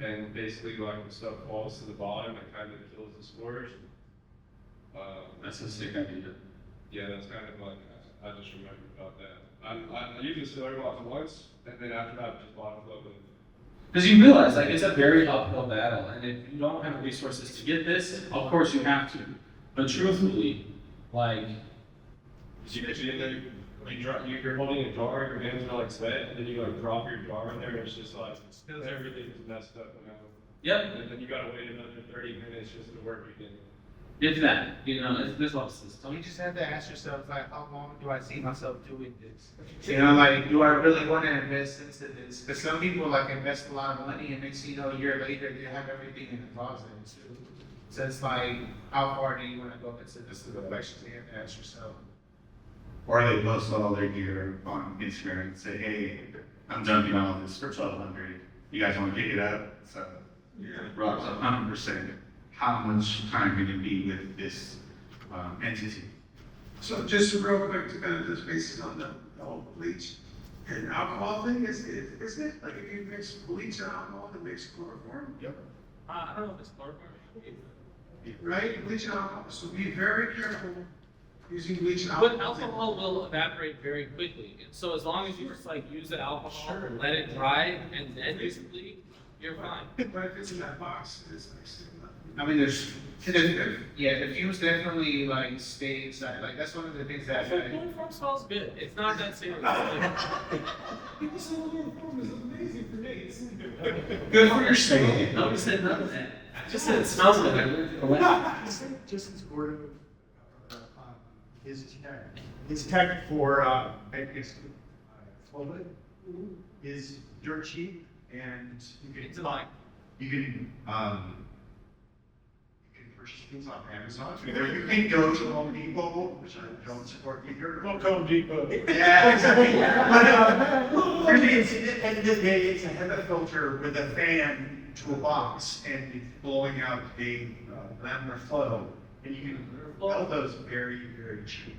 And basically like when stuff falls to the bottom, it kind of kills the spores. That's a sick idea. Yeah, that's kind of like, I just remembered about that. I used a still air box once, and then after that, just bottom flooded. Because you realize, like, it's a very uphill battle, and if you don't have the resources to get this, of course you have to. But truthfully, like, You're holding a jar, your hands are like sweat, and then you like drop your jar in there, and it's just like, everything is messed up now. yep, And then you gotta wait another 30 minutes just to work again. it's that, there's lots of So stuff. you just have to ask yourself, like, how long do I see myself doing this? You know, like, do I really want to invest into this? Because some people like invest a lot of money, and next thing you know, a year later, they have everything in the closet. So it's like, how far do you want to go into this? Is the questions you have to ask yourself. Or they post all their gear on Instagram and say, hey, I'm jumping on this for $1,200. You guys want to pick it up? So, yeah, Rob's 100%. How much time can you be with this entity? So just real quick to kind of just basis on the whole bleach and alcohol thing, isn't it? Like if you mix bleach and alcohol, it makes chloroform, Yep. I don't know if it's chloroform. right? Bleach and alcohol, so be very careful using bleach and But alcohol. alcohol will evaporate very quickly, and so as long as you just like use the alcohol, let it dry, and then use the bleach, you're fine. But if it's in that box, it's like sitting up. I mean, the fumes definitely like stay inside. Like that's one of the things that. Chloroform smells good. It's not that serious. People say chloroform is amazing for days. Good for your skin. Nobody said none of that. I just said it smells good. Just as Gordon, his tech for Flowhood is dirt cheap, and you can It's like You can purchase things on Amazon. Either you can go to Home Depot, which I don't support either. Home Depot. Yeah, exactly. But really, it's at the end of the day, it's a HEPA filter with a fan to a box, and it's blowing out a laminar flow, and you can build those very, very cheaply.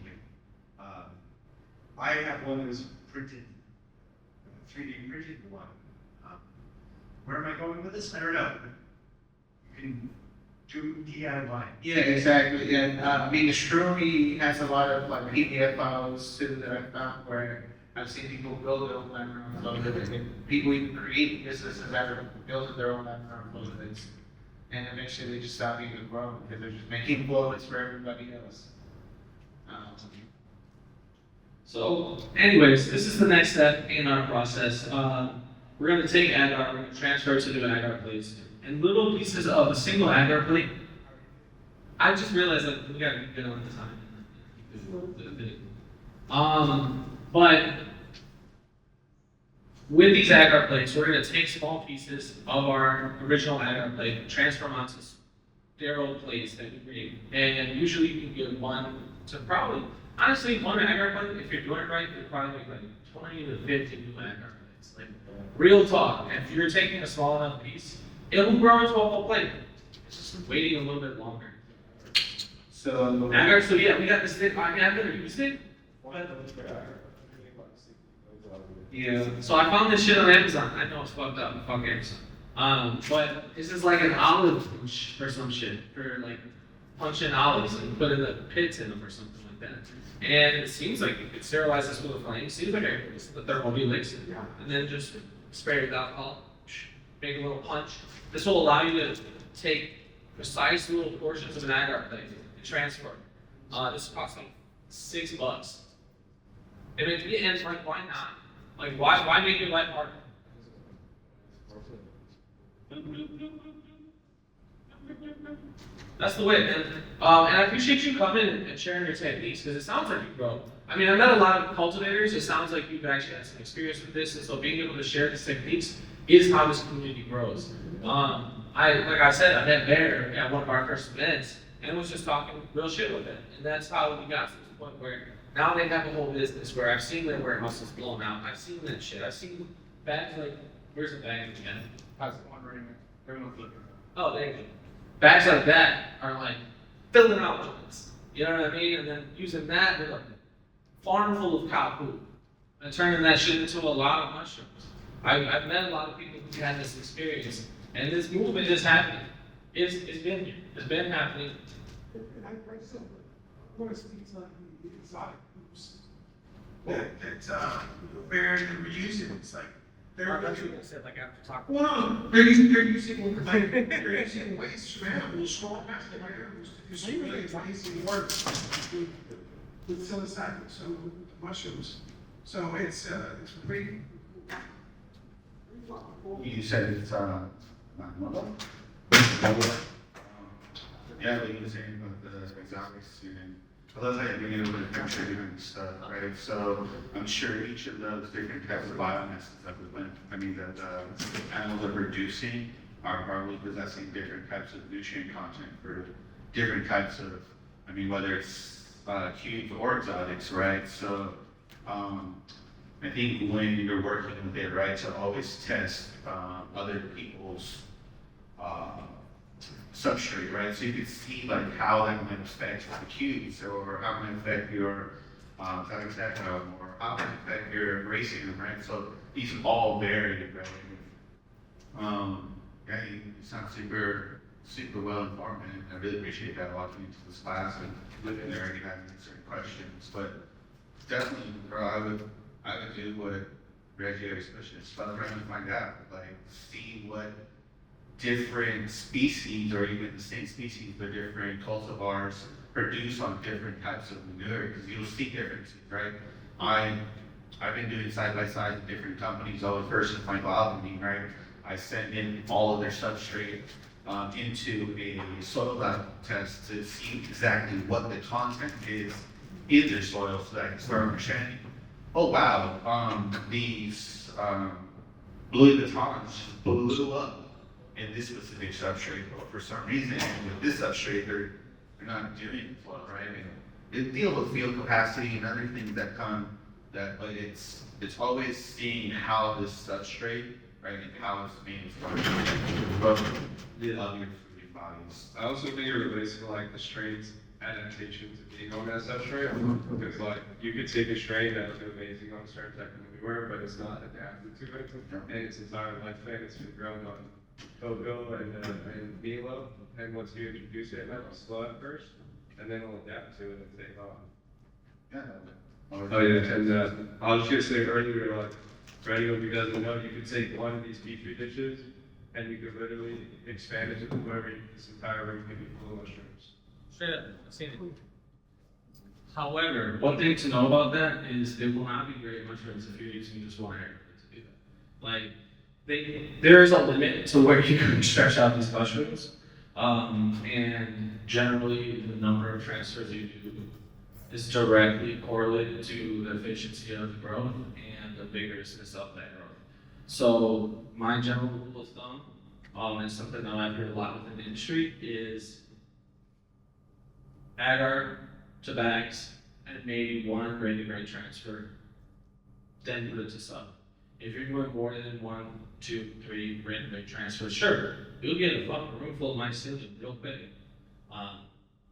I have one that was printed, 3D printed one. Where am I going with this? I don't know. You can do DIY. Yeah, exactly. And I mean, the Strumi has a lot of like PDF files too that I found where I've seen people build their own laminar flow lids, and people even create businesses that are building their own laminar flow lids. And eventually they just stop even growing because they're just making flow lids for everybody else. So, anyways, this is the next step in our process. We're going to take agar, we're going to transfer it to new agar plates, and little pieces of a single agar plate. I just realized that we got to get on the time. But with these agar plates, we're going to take small pieces of our original agar plate, transfer them onto sterile plates that we create, and usually you can get one to probably. Honestly, one agar plate, if you're doing it right, you'll probably make like 20 to 50 new agar plates. Like, real talk, if you're taking a small enough piece, it will grow into a whole plate. It's just waiting a little bit longer. So, agar, so yeah, we got this thing. I mean, I've never used it. But yeah, so I found this shit on Amazon. I know it's fucked up, fuck Amazon. But this is like an olive punch or some shit, for like punching olives and putting the pits in them or something like that. And it seems like you could sterilize this with a flame. Seems like the thermohelix, and then just spray it with alcohol, make a little punch. This will allow you to take precise little portions of an agar plate and transfer. This costs like $6. And like, why not? Like, why make your life harder? That's the way, man. And I appreciate you coming and sharing your techniques, because it sounds like you grow. I mean, I've met a lot of cultivators. It sounds like you've actually had some experience with this, and so being able to share these techniques is how this community grows. Like I said, I met Bear at one of our first events, and was just talking real shit with it. And that's how we got to this point where now they have a whole business where I've seen their warehouses blown out. I've seen that shit. I've seen bags like, where's the bag again? How's it wondering? Everyone's looking. Oh, there you go. Bags like that are like filling out joints. You know what I mean? And then using that with a farm full of cow poop and turning that shit into a lot of mushrooms. I've met a lot of people who had this experience, and this movement is happening. It's been here. It's been happening. And I want to speak to the exotic groups that Bear and reusing. It's like they're said like after talking. well, no, they're using waste from animals, small plastic animals to do really amazing work with psilocybin, so with the mushrooms. So it's pretty. You said it's not one. Yeah, like you were saying about the exotics, and I love how you're bringing over the country and stuff, right? So I'm sure each of those different types of biomasses that that animals are producing are probably possessing different types of nutrient content for different types of, whether it's cubes or exotics, right? So I think when you're working with it, right, to always test other people's substrate, right? So you can see like how that might affect the cubes, or how it might affect your or how it might affect your racing, right? So these all vary, right? Yeah, you sound super well informed, and I really appreciate that walking into this class and living there and having certain questions. But definitely, bro, I would do what Reggie always pushes, fuck around and find out, like see what different species, or even the same species but different cultivars produce on different types of manure, because you'll see differences, right? I've been doing side by side with different companies all versus my alchemy, right? I send in all of their substrate into a soil lab test to see exactly what the content is in their soil, so that I can start understanding. Oh wow, these Louis Vuittons blew up. in this specific substrate, but for some reason, with this substrate, they're not doing flow, right? And it deals with field capacity and other things that come, but it's always seeing how this substrate, right, and how it's being from your food bodies. I also think it relates to like the strain's adaptation to being on that substrate. Because like you could take a strain that was amazing on certain type of manure, but it's not adapted to it. And its entire lifespan it's been grown on cocoa and milo. And once you introduce it, it might be slow at first, and then it'll adapt to it and take off. Yeah. Oh yeah, and I was just gonna say earlier, like, for anyone who doesn't know, you could take one of these petri dishes and you could literally expand it to the point where this entire room could be full of mushrooms. Straight up, I've seen it. However, one thing to know about that is it will not be great mushrooms if you're using just one air to do that. Like, there is a limit to where you can stretch out these mushrooms, and generally the number of transfers you do is directly correlated to the efficiency of the growth and the vigorousness of that growth. So my general rule of thumb, and something that I've heard a lot within the industry, is agar to bags and maybe one ready grain transfer, then put it to sub. If you're doing more than 1, 2, 3 ready grain transfers, sure, you'll get a fucking room full of mycelium real quick.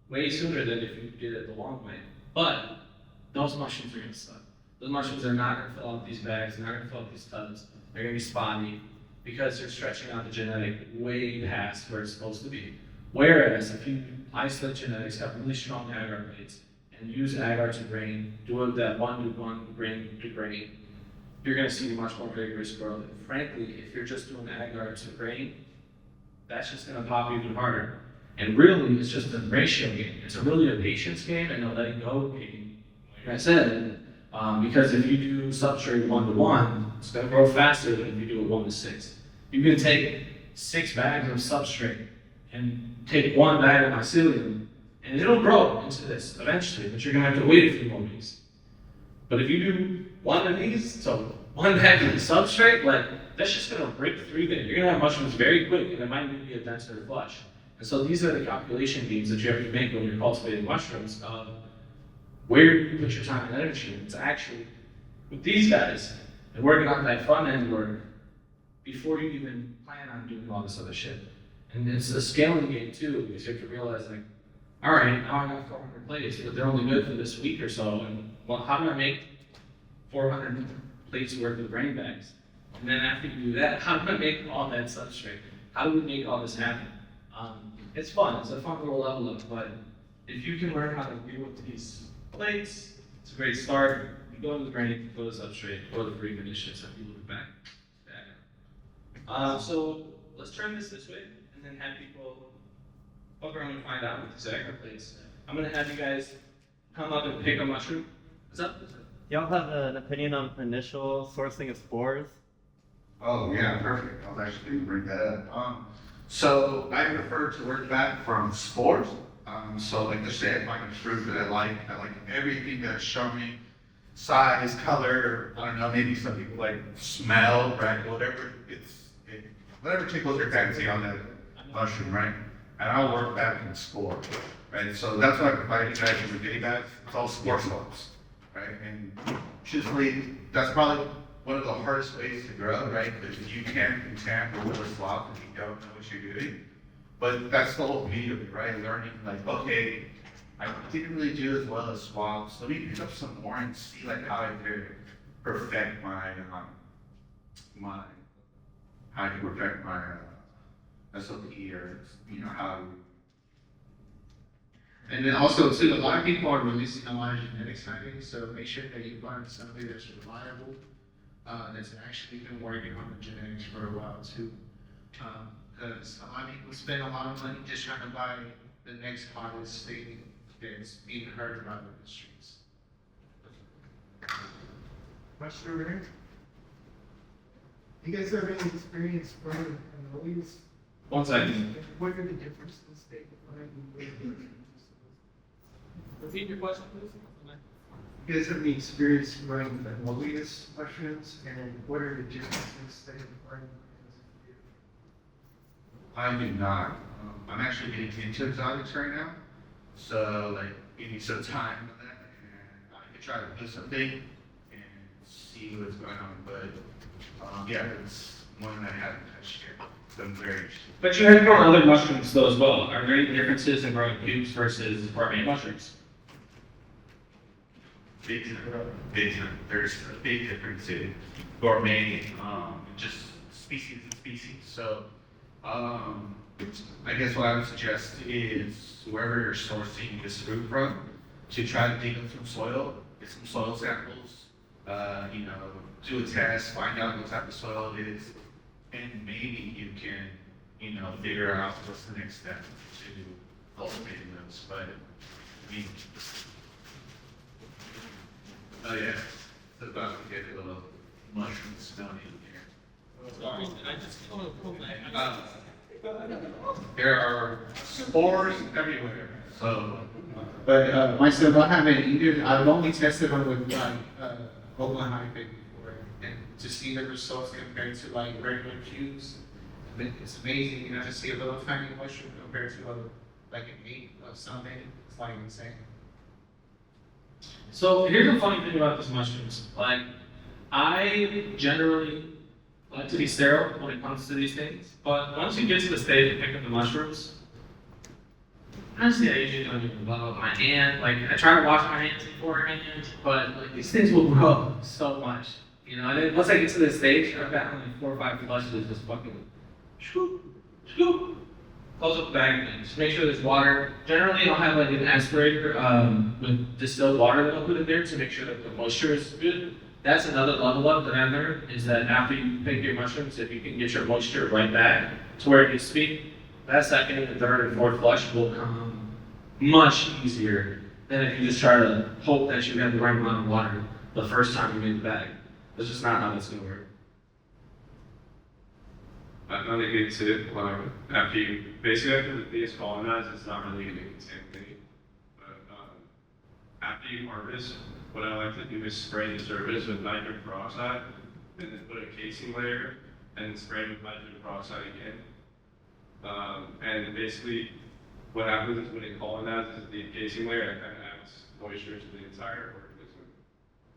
Way sooner than if you did it the long way. But those mushrooms are gonna suck. Those mushrooms are not gonna fill out these bags, they're not gonna fill out these tubs, they're gonna be spotty because they're stretching out the genetic way past where it's supposed to be. Whereas if you isolate genetics, have really strong agar rates, and use agar to grain, do it that 1-to-1 grain to grain, you're gonna see much more vigorous growth. And frankly, if you're just doing agar to grain, that's just gonna pop even harder. And really, it's just a ratio game. It's really a patience game and a letting go game. Like I said, because if you do substrate 1-to-1, it's gonna grow faster than if you do it 1-to-6. You can take 6 bags of substrate and take 1 bag of mycelium, and it'll grow into this eventually, but you're gonna have to wait a few more weeks. But if you do 1 of these, so 1 bag of the substrate, like, that's just gonna break through there. You're gonna have mushrooms very quick, and it might even be a denser flush. And so these are the calculation games that you have to make when you're cultivating mushrooms of where you put your time and energy. And it's actually, with these guys, and working on that front end work before you even plan on doing all this other shit. And it's a scaling game too, because you have to realize like, all right, now I got 400 plates, but they're only good for this week or so. And well, how do I make 400 plates worth of grain bags? And then after you do that, how do I make all that substrate? How do we make all this happen? It's fun, it's a fun little level up, but if you can learn how to deal with these plates, it's a great start. You go to the grain, go to the substrate, go to the preconditions, and you look back. So let's turn this way, and then have people fuck around and find out with these agar plates. I'm gonna have you guys come up and pick a mushroom. What's up? Y'all have an opinion on initial sourcing of spores? Oh, yeah, perfect. I was actually gonna bring that up. So I prefer to work back from spores. So like let's say I find a fruit that I like everything that's showing size, color, I don't know, maybe some people like smell, right? Whatever tickles your fancy on that mushroom, right? And I'll work back from spore, right? So that's what I provide you guys with the guinea bags. It's all spore swabs, right? And truthfully, that's probably one of the hardest ways to grow, right? Because you can't contamine with a swab if you don't know what you're doing. But that's the whole beauty of it, right? Learning like, okay, I didn't really do as well as swabs. Let me pick up some more and see like how I could perfect my SOP or how. And then also too, a lot of people are releasing a lot of genetics findings, so make sure that you find somebody that's reliable, that's actually been working on the genetics for a while too. Because a lot of people spend a lot of money just trying to buy the next hottest thing that's being heard about in the streets. Question over here. You guys have any experience growing canolas? 1 second. What are the differences they find? Repeat your question, please. You guys have any experience growing canolas mushrooms, and what are the differences they find? I do not. I'm actually getting into exotics right now. So, like, give me some time with that, and I could try to do something and see what's going on. But, yeah, it's one that I haven't touched yet. So I'm very interested. But you have grown other mushrooms though as well. Are there any differences in growing cubes versus gourmet mushrooms? Big time. Big time. There's a big difference in gourmet, just species and species. So, I guess what I would suggest is wherever you're sourcing this food from, to try to dig up some soil, get some soil samples, do a test, find out what type of soil it is, and maybe you can, figure out what's the next step to cultivating those. But, I mean, oh yeah, it's about to get a little mushroom smelly in here. Sorry, I just want to pull There are spores everywhere, so. But myself, I haven't either. I've only tested one with Oakland hyphen before, and to see the results compared to like regular cubes, it's amazing. To see a little tiny mushroom compared to like an 8 of something, it's like insane. So here's the funny thing about these mushrooms. Like, I generally like to be sterile when it comes to these things, but once you get to the stage of picking the mushrooms, honestly, I usually don't even bother with my hand. Like, I try to wash my hands beforehand, but like these things will grow so much, And then once I get to this stage, I've got like 4 or 5 flushes of just fucking scoop, scoop. Close up the bag and just make sure there's water. Generally, I'll have like an aspirator with distilled water that I'll put in there to make sure that the moisture is good. That's another level up that I've learned, is that after you pick your mushrooms, if you can get your moisture right back to where it needs to be, that second and third and fourth flush will come much easier than if you just try to hope that you have the right amount of water the first time you made the bag. That's just not how it's gonna work. Another good tip, after the bee is colonized, it's not really gonna be the same thing. But after you harvest, what I like to do is spray the surface with nitrogen peroxide, and then put a casing layer, and then spray with nitrogen peroxide again. And basically, what happens is when it colonizes the casing layer, it kind of adds moisture to the entire organism.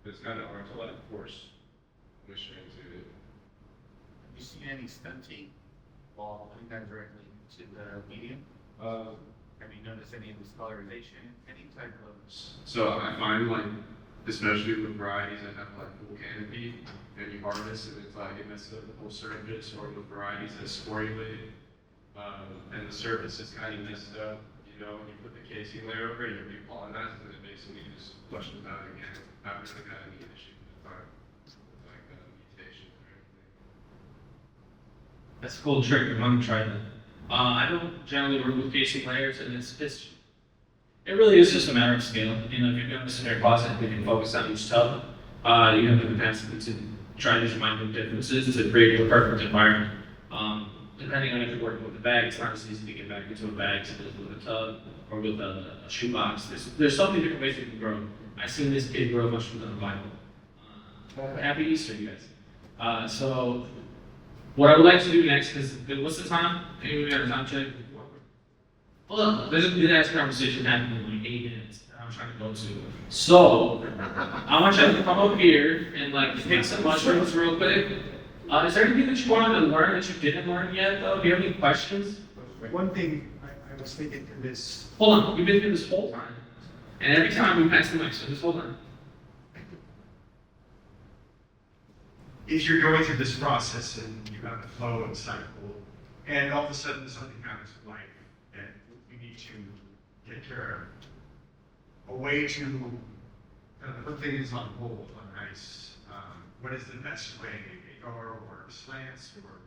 It's kind of hard to force moisture into it. Have you seen any stunting while putting that directly into the medium? Have you noticed any discolorization, any type of? So I find especially with varieties that have full canopy, and you harvest and it's it messes up the whole surface, or with varieties that sporulate, and the surface is kind of messed up. When you put the casing layer over it, you pollinize it, and it basically just flushes out again. Not really kind of neat issue with mutation or anything. That's a cool trick. I'm gonna try that. I don't generally remove casing layers, and it really is just a matter of scale. If you're doing this in your closet, you can focus on each tub. You have the capacity to try these minor differences to create a perfect environment. Depending on if you're working with a bag, it's not as easy to get back into a bag as it is with a tub or with a shoebox. There's so many different ways you can grow. I've seen this kid grow mushrooms on a Bible. Happy Easter, you guys. So, what I would like to do next is, what's the time? Maybe we got a time check. Hold on, there's a good ass conversation happening in 8 minutes that I'm trying to go to. So, I want you to come up here and pick some mushrooms real quick. Is there anything that you wanted to learn that you didn't learn yet though? Do you have any questions? One thing I was thinking through this. Hold on, we've been through this whole time. And every time we pass the mic, so just hold on. If you're going through this process and you have the flow and cycle, and all of a sudden something happens in life and you need to take care of, a way to kind of put things on hold, on ice, what is the best way, or slants, or?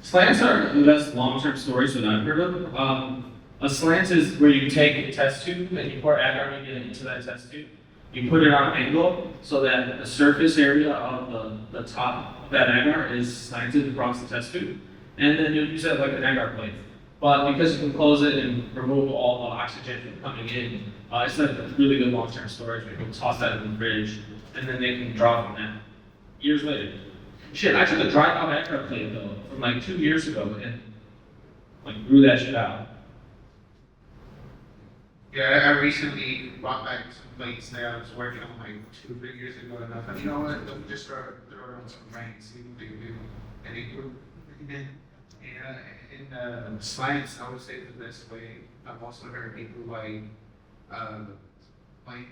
Slants are the best long-term stories that I've heard of. A slant is where you take a test tube and you pour agar into that test tube. You put it on an angle so that the surface area of the top of that agar is slanted across the test tube. And then you use that like an agar plate. But because you can close it and remove all the oxygen from coming in, it's like a really good long-term storage. You can toss that in the fridge and then they can draw from that years later. Shit, I took a dry out Agar plate though, from like 2 years ago and like grew that shit out. Yeah, I recently bought back some plates that I was working on like 2-3 years ago, and I thought, you know what, let me just throw it on some rain, see what they do, and it grew. Yeah, in science, I would say the best way. I've also heard people like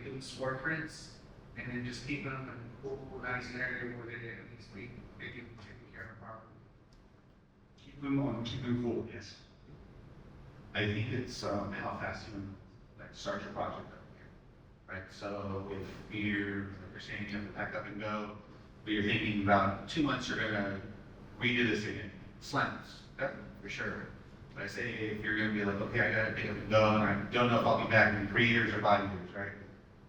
doing spore prints, and then just keeping them in a cool, nice area where they at least they can take care of properly. Keep them cool, yes. I think it's how fast you like start your project up here, right? So if you're saying you have to pack up and go, but you're thinking about 2 months, you're gonna redo this again. Slams, definitely, for sure. But I say if you're gonna be like, okay, I gotta pick up and go, and I don't know if I'll be back in 3 years or 5 years, right?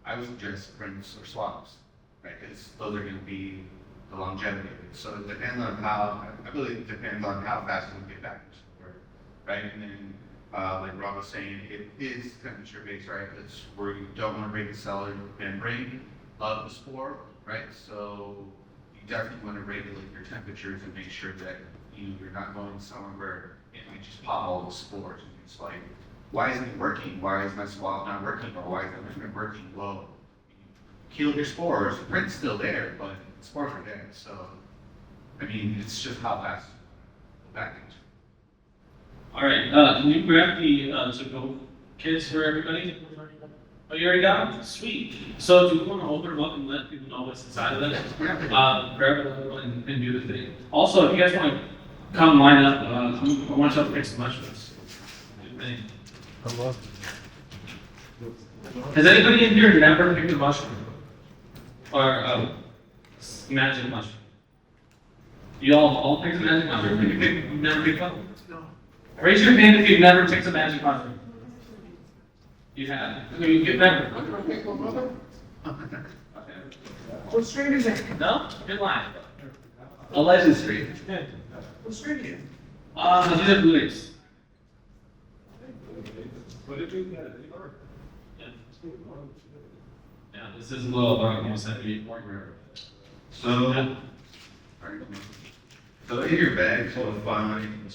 I would suggest prints or swaps, right? Because those are gonna be the longevity of it. So it depends on how, I believe it depends on how fast you get back to work, right? And then, like Rob was saying, it is temperature based, right? It's where you don't want to break the cellular membrane of the spore, right? So you definitely want to regulate your temperatures and make sure that you're not going somewhere where you just pop all the spores. And it's like, why isn't it working? Why is my swab not working? Or why isn't it working? Well, you kill your spores, the print's still there, but the spores are there. So, I mean, it's just how fast the back things. All right, can you grab the to-go kits for everybody? Oh, you already got them? Sweet. So do you want to open them up and let people know what's inside of them? Grab it and do the thing. Also, if you guys want to come line up, I want y'all to pick some mushrooms. Good thing. Has anybody in here never picked a mushroom? Or magic mushroom? You all picked a magic mushroom? You've never picked one? Raise your hand if you've never picked a magic mushroom. You have. You've never. What street is it? No? You're lying. Alleged street. What street is it? These are Buddhists. Yeah, this is a little almost at the point where. So, so in your bag, you'll find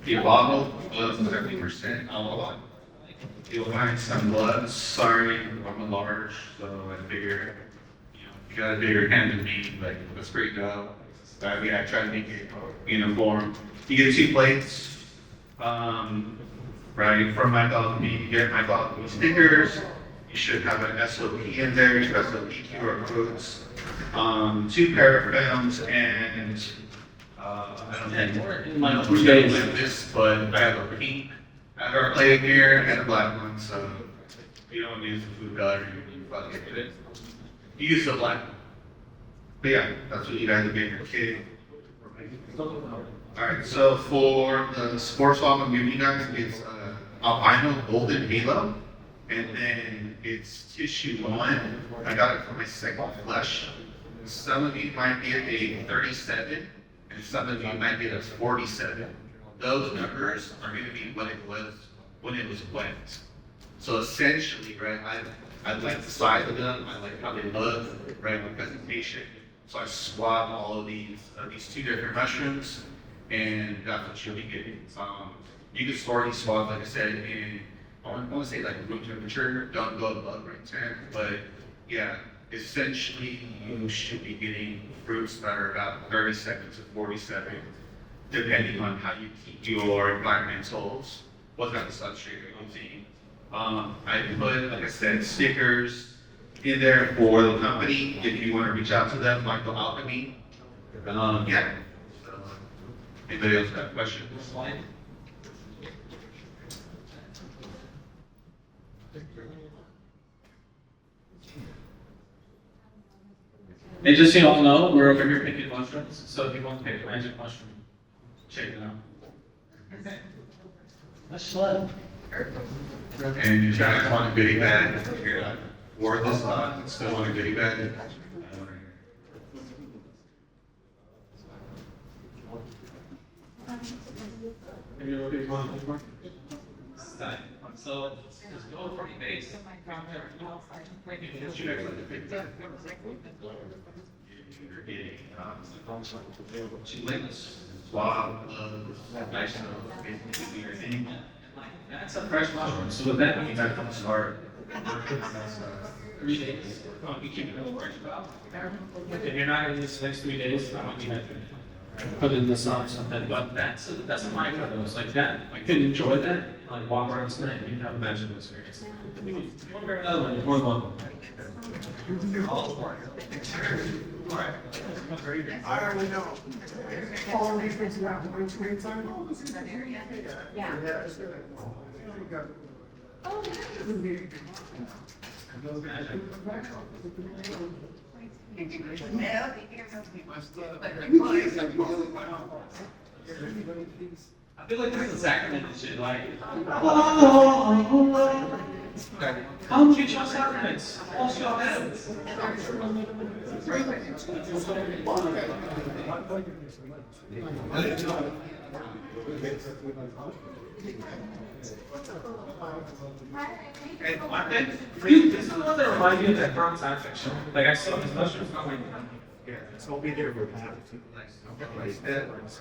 the bottle was 70% alcohol. You'll find some gloves. Sorry, I'm a large, so I figure, you got a bigger hand than me, like, let's break it up. I mean, I try to make it uniform. You get 2 plates, right, from my dog, you get my dog stickers. You should have an SOP in there, SOP QR codes, 2 parafilms, and I don't know who's going to win this, but I have a pink Agar plate here and a black one, so you don't use the food color, you probably get it. You use the black one. But yeah, that's what you guys are getting your kid. Alright, so for the sports swap I'm giving you guys, it's albino golden halo, and then it's tissue 1. I got it for my second flush. Some of you might get a 37, and some of you might get a 47. Those numbers are going to be what it was when it was wet. So essentially, right, I like the size of them, I like how they look, right, the presentation. So I swab all of these 2 different mushrooms, and that's what you'll be getting. You can store these swabs, like I said, in, I want to say like room temperature, don't go above room temp, but yeah, essentially you should be getting fruits that are about 37 to 47, depending on how you keep your environmentals, what kind of substrate you're using. I put, like I said, stickers in there for the company if you want to reach out to them, like the alchemy. Yeah. So, anybody else got questions? And just so you all know, we're over here picking mushrooms, so if you want to pick a magic mushroom, check it out. Okay. That's slow. And you guys want a goodie bag? Or this still want a goodie bag? Maybe we'll pick one more. So, just go for the base. you're getting, two links, swab, nice, your thing. That's a fresh mushroom, so that means I can start. 3 days. Oh, you keep it work about. If you're not in this next 3 days, I want you to put in the sun or something. But that's a microdose like that. I couldn't enjoy that. Like walk around tonight, you have a magical experience. You want to grab another one? You're more than welcome. All for it. All right. I already know. All these things you have to wait time. I feel like this is a sacrament and shit. Like, come get your sacraments. Wash your hands. This is the one that reminds me of that contact section. Like I saw this mushroom coming. Yeah, so I'll be there for a